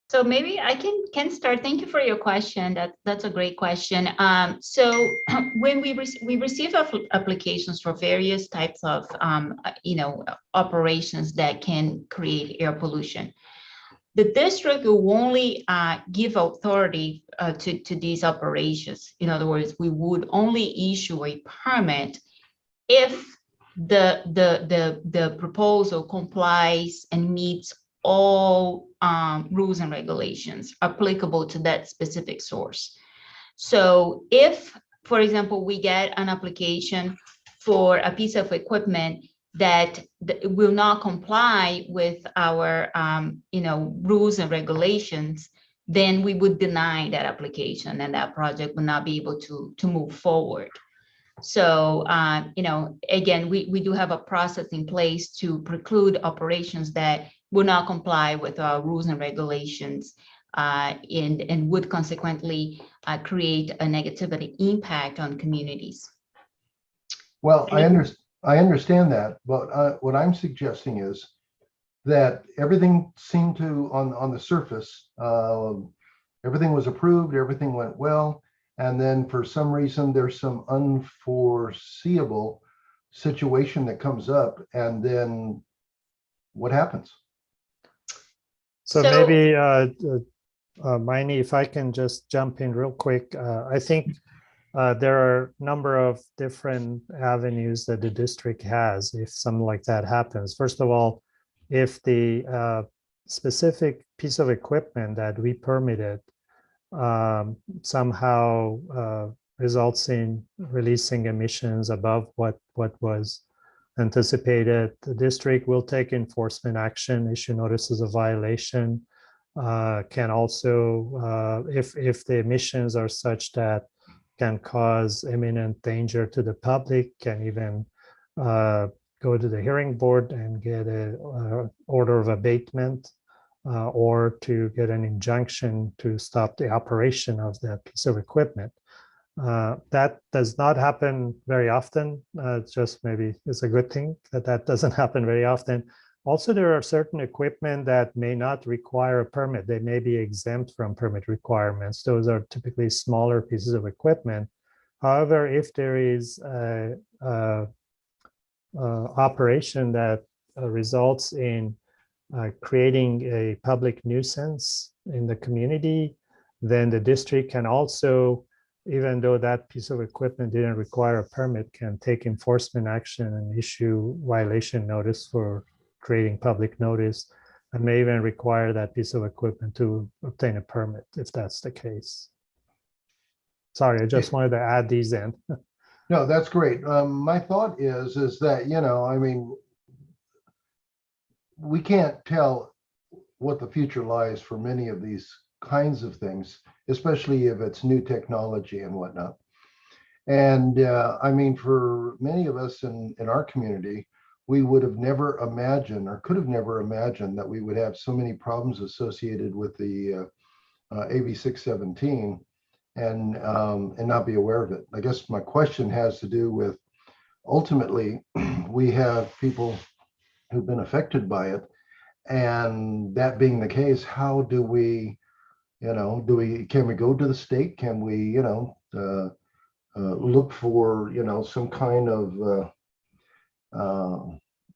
So maybe I can start. Thank you for your question. That's a great question. So when we receive applications for various types of you know, operations that can create air pollution, the district will only give authority to these operations. In other words, we would only issue a permit if the proposal complies and meets all rules and regulations applicable to that specific source. So if, for example, we get an application for a piece of equipment that will not comply with our you know, rules and regulations, then we would deny that application and that project will not be able to move forward. So, you know, again, we do have a process in place to preclude operations that will not comply with our rules and regulations and would consequently create a negativity impact on communities. Well, I understand that, but what I'm suggesting is that everything seemed to, on the surface, everything was approved, everything went well. And then for some reason, there's some unforeseeable situation that comes up, and then what happens? So maybe, Miney, if I can just jump in real quick. I think there are a number of different avenues that the district has if something like that happens. First of all, if the specific piece of equipment that we permitted somehow results in releasing emissions above what was anticipated, the district will take enforcement action, issue notices of violation, can also, if the emissions are such that can cause imminent danger to the public, can even go to the hearing board and get an order of abatement, or to get an injunction to stop the operation of that piece of equipment. That does not happen very often. Just maybe it's a good thing that that doesn't happen very often. Also, there are certain equipment that may not require a permit. They may be exempt from permit requirements. Those are typically smaller pieces of equipment. However, if there is a operation that results in creating a public nuisance in the community, then the district can also, even though that piece of equipment didn't require a permit, can take enforcement action and issue violation notice for creating public notice, and may even require that piece of equipment to obtain a permit if that's the case. Sorry, I just wanted to add these in. No, that's great. My thought is that, you know, I mean, we can't tell what the future lies for many of these kinds of things, especially if it's new technology and whatnot. And I mean, for many of us in our community, we would have never imagined or could have never imagined that we would have so many problems associated with the AB617 and not be aware of it. I guess my question has to do with, ultimately, we have people who've been affected by it. And that being the case, how do we, can we go to the state? Can we, look for, some kind of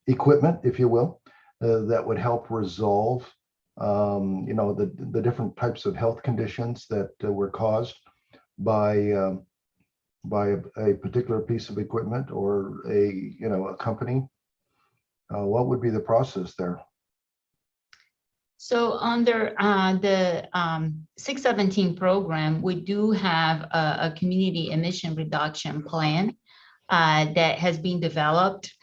equipment, if you will, that would help resolve, the different types of health conditions that were caused by a particular piece of equipment or a company? What would be the process there? So under the 617 program, we do have a community emission reduction plan that has been developed,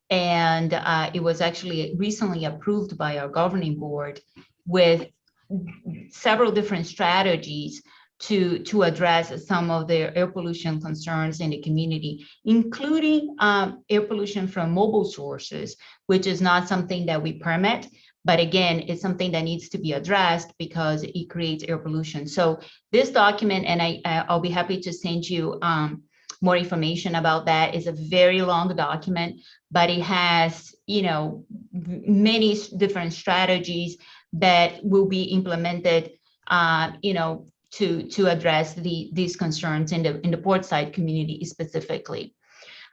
and it was actually recently approved by our governing board with several different strategies to address some of the air pollution concerns in the community, including air pollution from mobile sources, which is not something that we permit. But again, it's something that needs to be addressed because it creates air pollution. So this document, and I'll be happy to send you more information about that, is a very long document, but it has, many different strategies that will be implemented, to address these concerns in the Portside community specifically.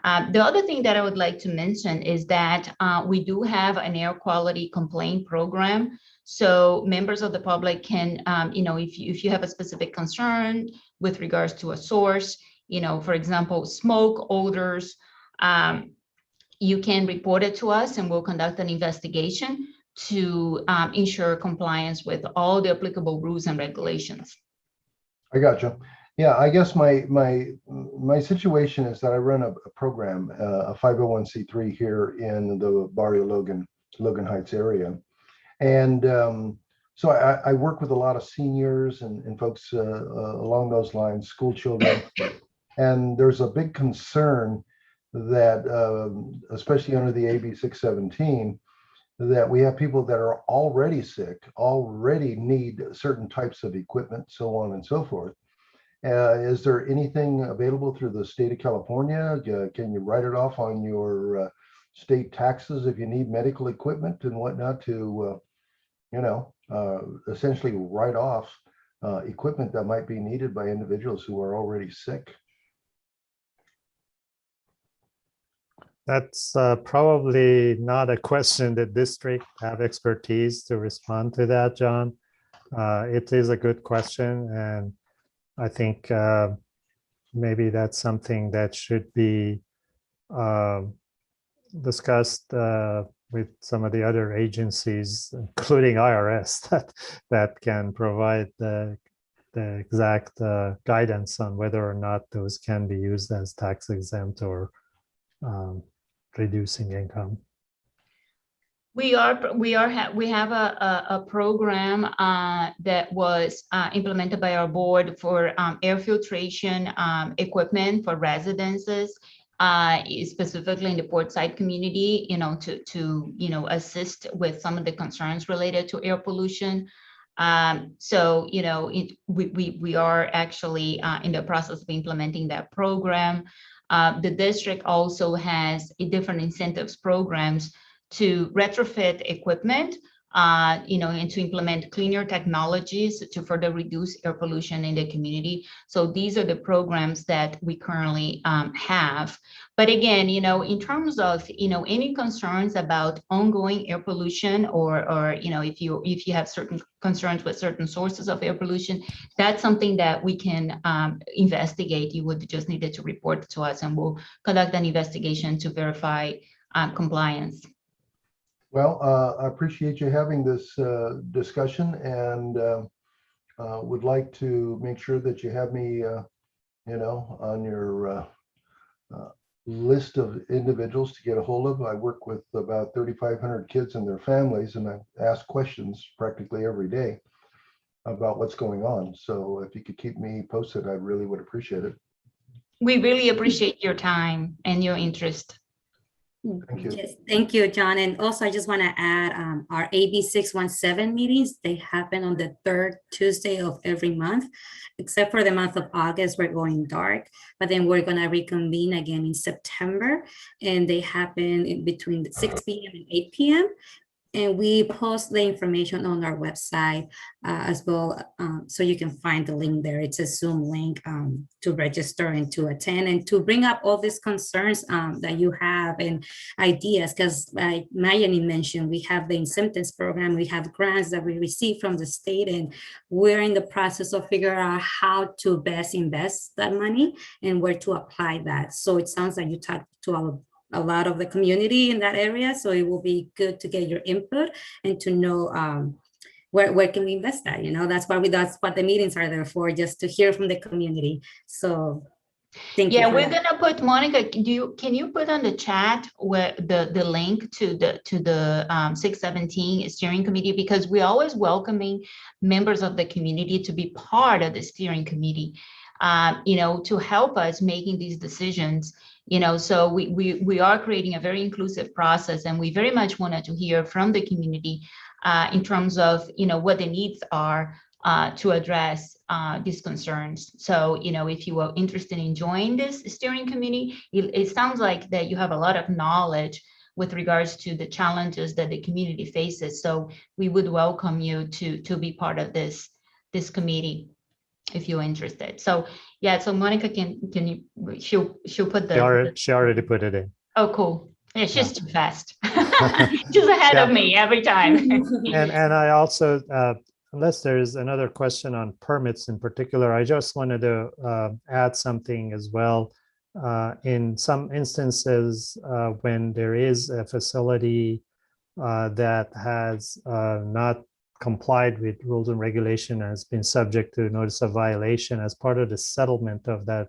The other thing that I would like to mention is that we do have an air quality complaint program. So members of the public can, if you have a specific concern with regards to a source, for example, smoke, odors, you can report it to us and we'll conduct an investigation to ensure compliance with all the applicable rules and regulations. I gotcha. Yeah, I guess my situation is that I run a program, a 501c3 here in the Barrio Logan Heights area. And so I work with a lot of seniors and folks along those lines, school children. And there's a big concern that, especially under the AB617, that we have people that are already sick, already need certain types of equipment, so on and so forth. Is there anything available through the state of California? Can you write it off on your state taxes if you need medical equipment and whatnot to, essentially write off equipment that might be needed by individuals who are already sick? That's probably not a question that district have expertise to respond to that, John. It is a good question, and I think maybe that's something that should be discussed with some of the other agencies, including IRS, that can provide the exact guidance on whether or not those can be used as tax exempt or reducing income. We have a program that was implemented by our board for air filtration equipment for residences, specifically in the Portside community, to assist with some of the concerns related to air pollution. So we are actually in the process of implementing that program. The district also has different incentives programs to retrofit equipment, and to implement cleaner technologies to further reduce air pollution in the community. So these are the programs that we currently have. But again, in terms of, any concerns about ongoing air pollution or if you have certain concerns with certain sources of air pollution, that's something that we can investigate. You would just need to report to us and we'll conduct an investigation to verify compliance. Well, I appreciate you having this discussion, and would like to make sure that you have me, on your list of individuals to get a hold of. I work with about 3,500 kids and their families, and I ask questions practically every day about what's going on. So if you could keep me posted, I really would appreciate it. We really appreciate your time and your interest. Thank you. Yes, thank you, John. And also, I just want to add our AB617 meetings. They happen on the third Tuesday of every month, except for the month of August, we're going dark. But then we're going to reconvene again in September, and they happen in between 6 p.m. and 8 p.m. And we post the information on our website as well. So you can find the link there. It's a Zoom link to register and to attend and to bring up all these concerns that you have and ideas. Because like Mayani mentioned, we have the incentives program, we have grants that we receive from the state, and we're in the process of figuring out how to best invest that money and where to apply that. So it sounds like you talked to a lot of the community in that area. So it will be good to get your input and to know where can we invest that, that's what the meetings are there for, just to hear from the community. So thank you. Yeah, for we're that. gonna put, Monica, can you put on the chat where the link to the 617 steering committee, because we're always welcoming members of the community to be part of the steering committee, to help us making these decisions. So we are creating a very inclusive process, and we very much wanted to hear from the community in terms of, what the needs are to address these concerns. So, if you are interested in joining this steering committee, it sounds like that you have a lot of knowledge with regards to the challenges that the community faces. So we would welcome you to be part of this committee if you're interested. So yeah, so Monica, can you, she'll put the. She already put it in. Oh, cool. Yeah, she's too fast. Yeah. She's ahead of me every time. And I also, unless there's another question on permits in particular, I just wanted to add something as well. In some instances, when there is a facility that has not complied with rules and regulation, has been subject to notice of violation, as part of the settlement of that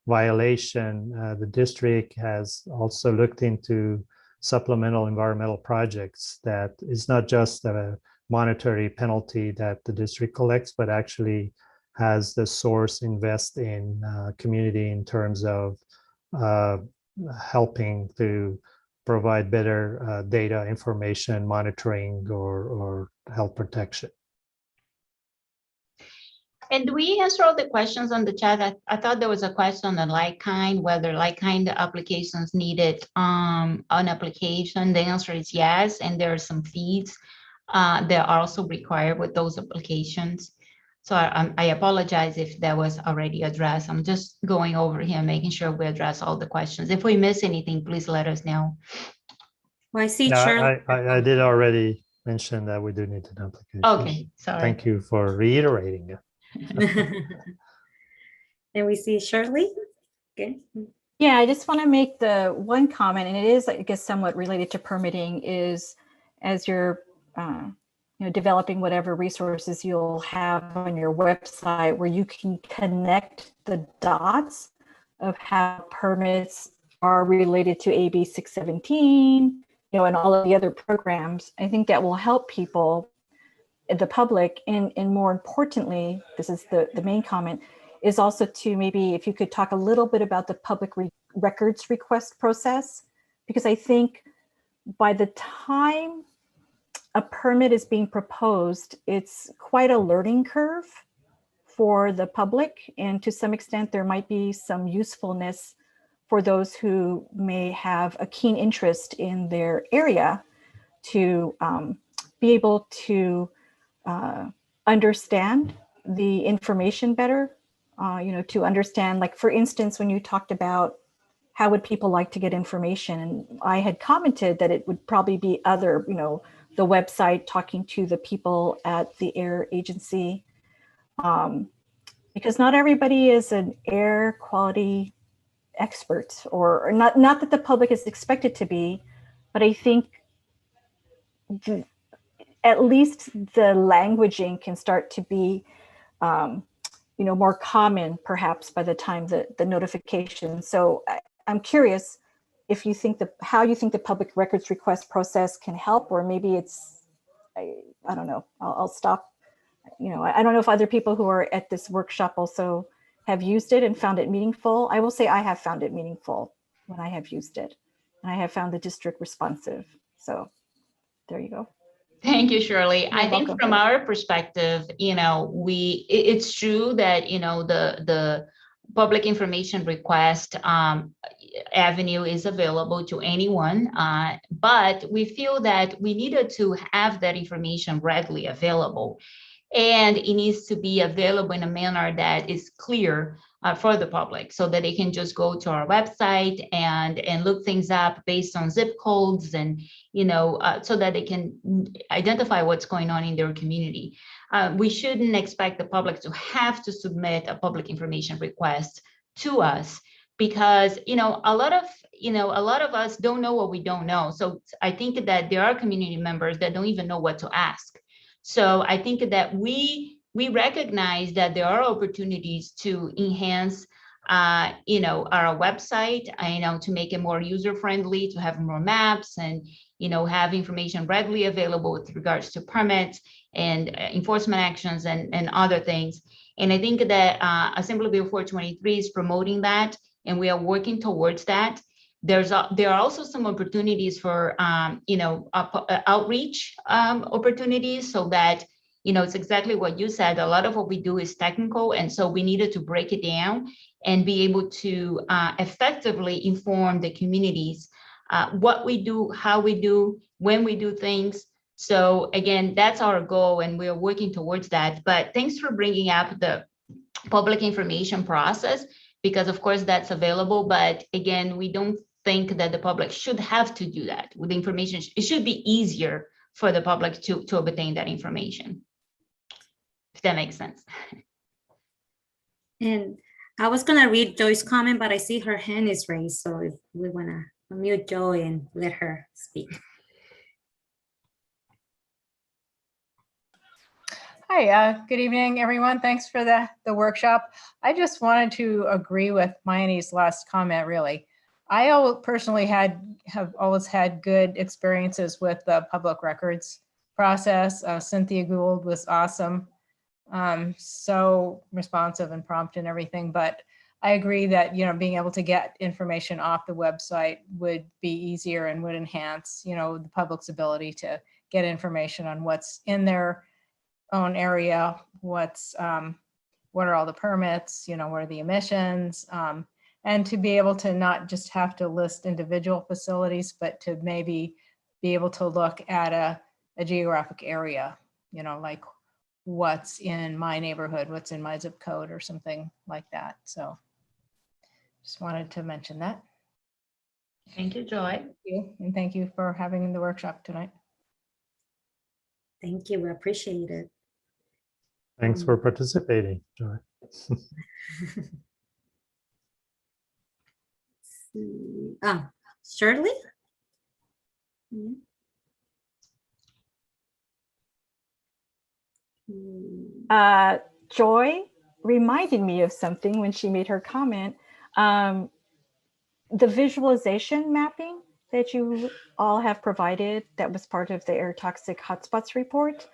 violation, the district has also looked into supplemental environmental projects that is not just a monetary penalty that the district collects, but actually has the source invest in community in terms of helping to provide better data, information, monitoring, or health protection. And do we answer all the questions on the chat? I thought there was a question on like-kind, whether like-kind applications needed an application. The answer is yes, and there are some fees that are also required with those applications. So I apologize if that was already addressed. I'm just going over here, making sure we address all the questions. If we miss anything, please let us know. Well, I see No, Shirley. I did already mention that we do need an application. Okay, sorry. Thank you for reiterating it. And we see Shirley. Okay. Yeah, I just want to make the one comment, and it is, I guess, somewhat related to permitting, is as you're developing whatever resources you'll have on your website where you can connect the dots of how permits are related to AB 617, and all of the other programs. I think that will help people, the public, and more importantly, this is the main comment, is also to maybe if you could talk a little bit about the public records request process, because I think by the time a permit is being proposed, it's quite a learning curve for the public, and to some extent there might be some usefulness for those who may have a keen interest in their area to be able to understand the information better, to understand, like, for instance, when you talked about how would people like to get information, and I had commented that it would probably be other, the website, talking to the people at the air agency, because not everybody is an air quality expert, or not that the public is expected to be, but I think at least the languaging can start to be more common, perhaps, by the time the notification. So I'm curious if you think how you think the public records request process can help, or maybe it's, I don't know, I'll stop. I don't know if other people who are at this workshop also have used it and found it meaningful. I will say I have found it meaningful when I have used it. And I have found the district responsive. So there you go. Thank you, Shirley. You're I think welcome. from our perspective, it's true that, the public information request avenue is available to anyone, but we feel that we needed to have that information readily available. And it needs to be available in a manner that is clear for the public, so that they can just go to our website and look things up based on zip codes, and so that they can identify what's going on in their community. We shouldn't expect the public to have to submit a public information request to us, because a lot of us don't know what we don't know. So I think that there are community members that don't even know what to ask. So I think that we recognize that there are opportunities to enhance, our website, to make it more user-friendly, to have more maps, and, have information readily available with regards to permits and enforcement actions and other things. And I think that Assembly Bill 423 is promoting that, and we are working towards that. There are also some opportunities for, outreach opportunities, so that, it's exactly what you said. A lot of what we do is technical. And so we needed to break it down and be able to effectively inform the communities what we do, how we do, when we do things. So again, that's our goal, and we're working towards that. But thanks for bringing up the public information process, because of course that's available. But again, we don't think that the public should have to do that with information. It should be easier for the public to obtain that information, if that makes sense. And I was gonna read Joy's comment, but I see her hand is raised. So if we wanna unmute Joy and let her speak. Hi, good evening, everyone. Thanks for the workshop. I just wanted to agree with Mayani's last comment, really. I personally have always had good experiences with the public records process. Cynthia Gould was awesome, so responsive and prompt and everything. But I agree that being able to get information off the website would be easier and would enhance the public's ability to get information on what's in their own area, what are all the permits, what are the emissions, and to be able to not just have to list individual facilities, but to maybe be able to look at a geographic area, like what's in my neighborhood, what's in my zip code or something like that. So just wanted to mention that. Thank you, Joy. Thank you, and thank you for having the workshop tonight. Thank you, we appreciate it. Thanks for participating, Joy. Shirley? Joy reminded me of something when she made her comment. The visualization mapping that you all have provided, that was part of the air toxic hotspots report.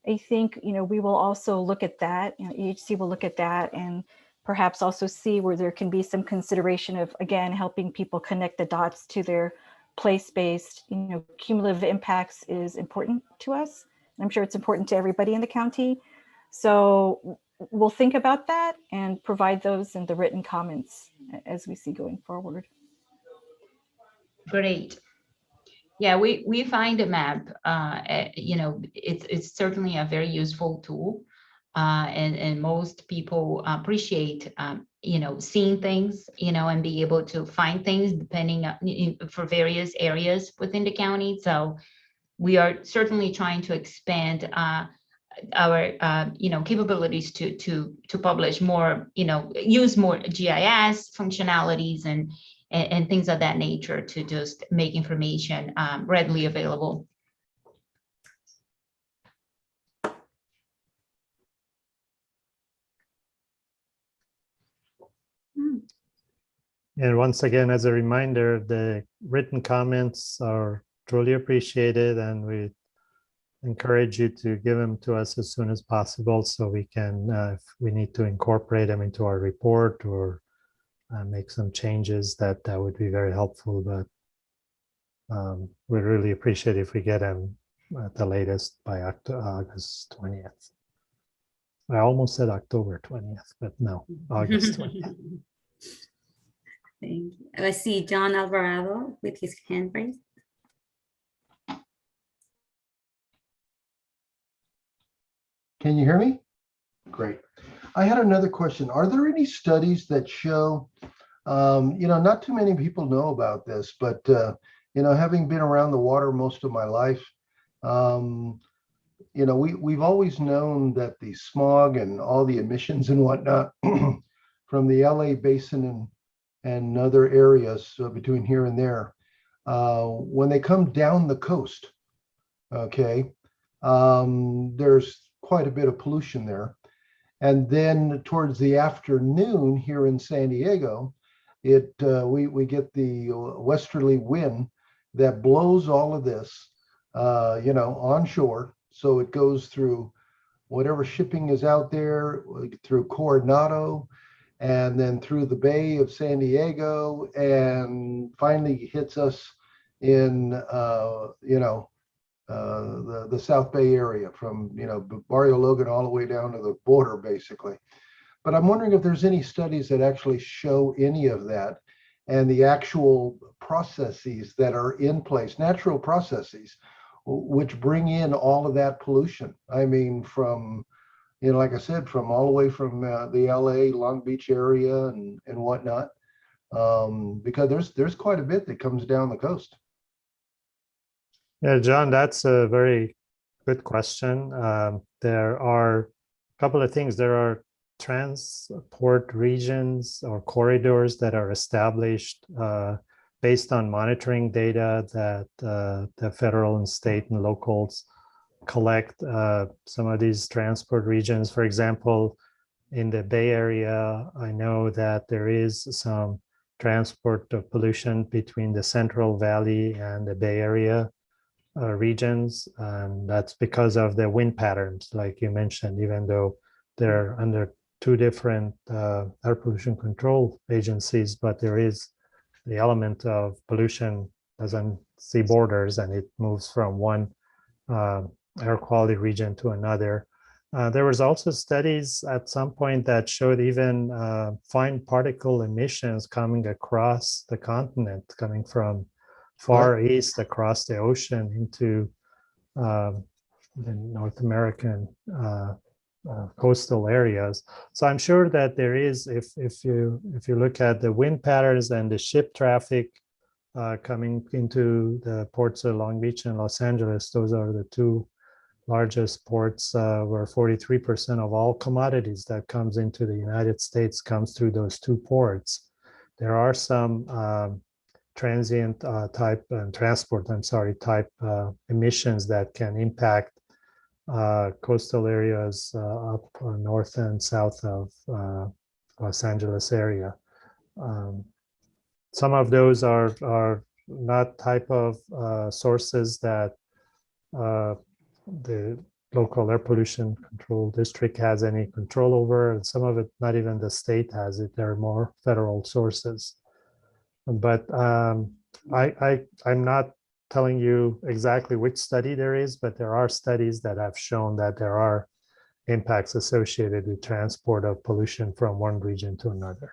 I think, we will also look at that, EHC will look at that, and perhaps also see where there can be some consideration of, again, helping people connect the dots to their place-based, cumulative impacts is important to us. I'm sure it's important to everybody in the county. So we'll think about that and provide those in the written comments as we see going forward. Great. Yeah, we find a map, it's certainly a very useful tool, and most people appreciate, seeing things, and be able to find things depending for various areas within the county. So we are certainly trying to expand our capabilities to publish more, use more GIS functionalities and things of that nature to just make information readily available. And once again, as a reminder, the written comments are truly appreciated, and we encourage you to give them to us as soon as possible, so we can, if we need to incorporate them into our report or make some changes, that would be very helpful. But we really appreciate if we get them at the latest by August 20th. I almost said October 20th, but no, August 20th. Thank you. I see John Alvarado with his hand raised. Can you hear me? Great. I had another question. Are there any studies that show, not too many people know about this, but, having been around the water most of my life, we've always known that the smog and all the emissions and whatnot from the LA basin and other areas between here and there, when they come down the coast, okay, there's quite a bit of pollution there. And then towards the afternoon here in San Diego, we get the westerly wind that blows all of this, onshore. So it goes through whatever shipping is out there, through Coronado, and then through the Bay of San Diego, and finally hits us in, the South Bay area from, Barrio Logan all the way down to the border, basically. But I'm wondering if there's any studies that actually show any of that and the actual processes that are in place, natural processes, which bring in all of that pollution. I mean, from, like I said, from all the way from the LA, Long Beach area and whatnot, because there's quite a bit that comes down the coast. Yeah, John, that's a very good question. There are a couple of things. There are transport regions or corridors that are established based on monitoring data that the federal and state and locals collect. Some of these transport regions, for example, in the Bay Area, I know that there is some transport of pollution between the Central Valley and the Bay Area regions, and that's because of the wind patterns, like you mentioned, even though they're under two different air pollution control agencies, but there is the element of pollution doesn't see borders, and it moves from one air quality region to another. There was also studies at some point that showed even fine particle emissions coming across the continent, coming from far east across the ocean into the North American coastal areas. So I'm sure that there is, if you look at the wind patterns and the ship traffic coming into the ports of Long Beach and Los Angeles, those are the two largest ports where 43% of all commodities that comes into the United States comes through those two ports. There are some transient type emissions that can impact coastal areas up north and south of Los Angeles area. Some of those are not type of sources that the local air pollution control district has any control over, and some of it not even the state has it. There are more federal sources. But I'm not telling you exactly which study there is, but there are studies that have shown that there are impacts associated with transport of pollution from one region to another.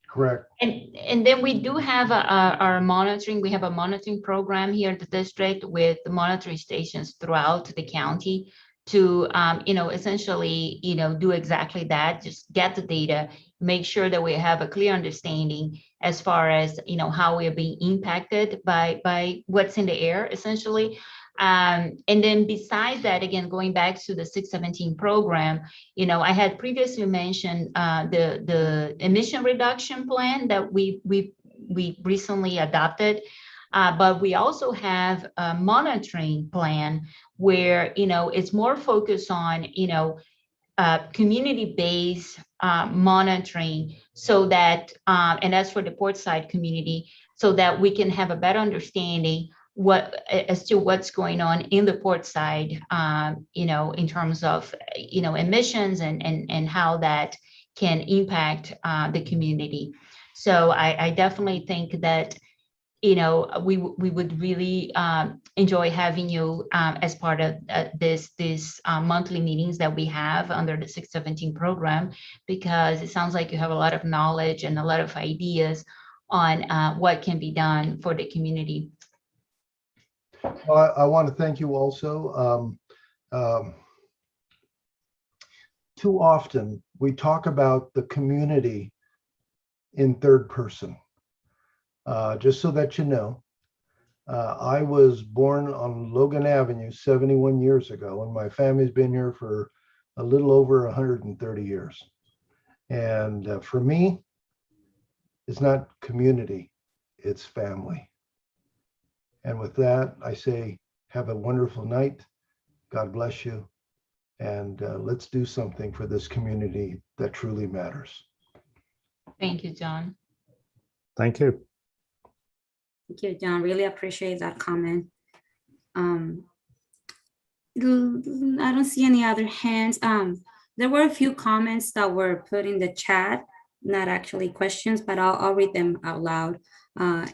Correct. And then we do have our monitoring. We have a monitoring program here at the district with the monitoring stations throughout the county to, essentially, do exactly that. Just get the data, make sure that we have a clear understanding as far as, how we are being impacted by what's in the air, essentially. And then besides that, again, going back to the 617 program, I had previously mentioned the emission reduction plan that we recently adopted. But we also have a monitoring plan where, it's more focused on, community-based monitoring, so that, and that's for the portside community, so that we can have a better understanding as to what's going on in the port side, in terms of, emissions and how that can impact the community. So I definitely think that, we would really enjoy having you as part of this monthly meetings that we have under the 617 program, because it sounds like you have a lot of knowledge and a lot of ideas on what can be done for the community. Well, I want to thank you also. Too often we talk about the community in third person. Just so that you know, I was born on Logan Avenue 71 years ago, and my family's been here for a little over 130 years. And for me, it's not community, it's family. And with that, I say, have a wonderful night. God bless you. And let's do something for this community that truly matters. Thank you, John. Thank you. Thank you, John. Really appreciate that comment. I don't see any other hands. There were a few comments that were put in the chat, not actually questions, but I'll read them out loud.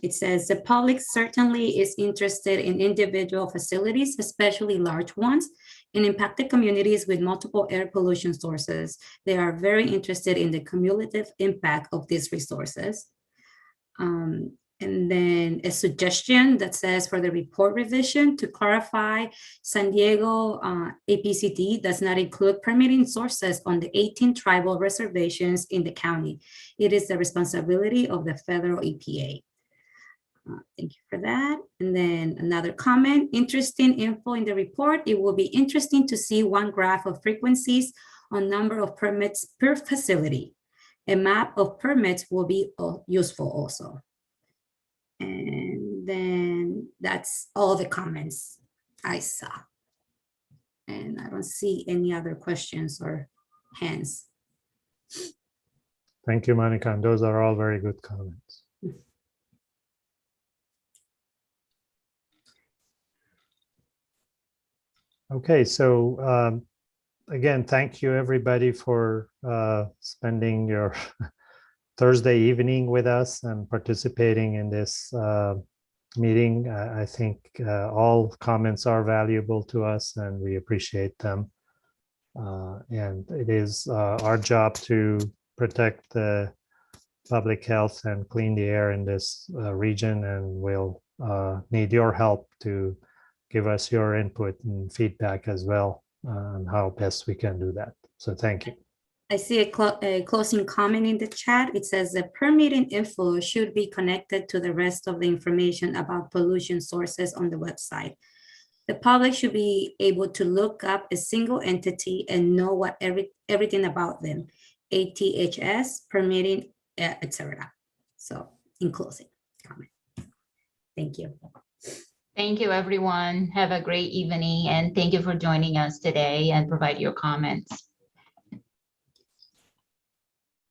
It says, the public certainly is interested in individual facilities, especially large ones, in impacted communities with multiple air pollution sources. They are very interested in the cumulative impact of these resources. And then a suggestion that says for the report revision to clarify, San Diego APCD does not include permitting sources on the 18 tribal reservations in the county. It is the responsibility of the federal EPA. Thank you for that. And then another comment, interesting info in the report. It will be interesting to see one graph of frequencies on number of permits per facility. A map of permits will be useful also. And then that's all the comments I saw. And I don't see any other questions or hands. Thank you, Monica. And those are all very good comments. Okay, so again, thank you everybody for spending your Thursday evening with us and participating in this meeting. I think all comments are valuable to us and we appreciate them. And it is our job to protect the public health and clean the air in this region, and we'll need your help to give us your input and feedback as well on how best we can do that. So thank you. I see a closing comment in the chat. It says the permitting info should be connected to the rest of the information about pollution sources on the website. The public should be able to look up a single entity and know what everything about them, ATHS, permitting, etc. So in closing comment. Thank you. Thank you, everyone. Have a great evening, and thank you for joining us today and provide your comments.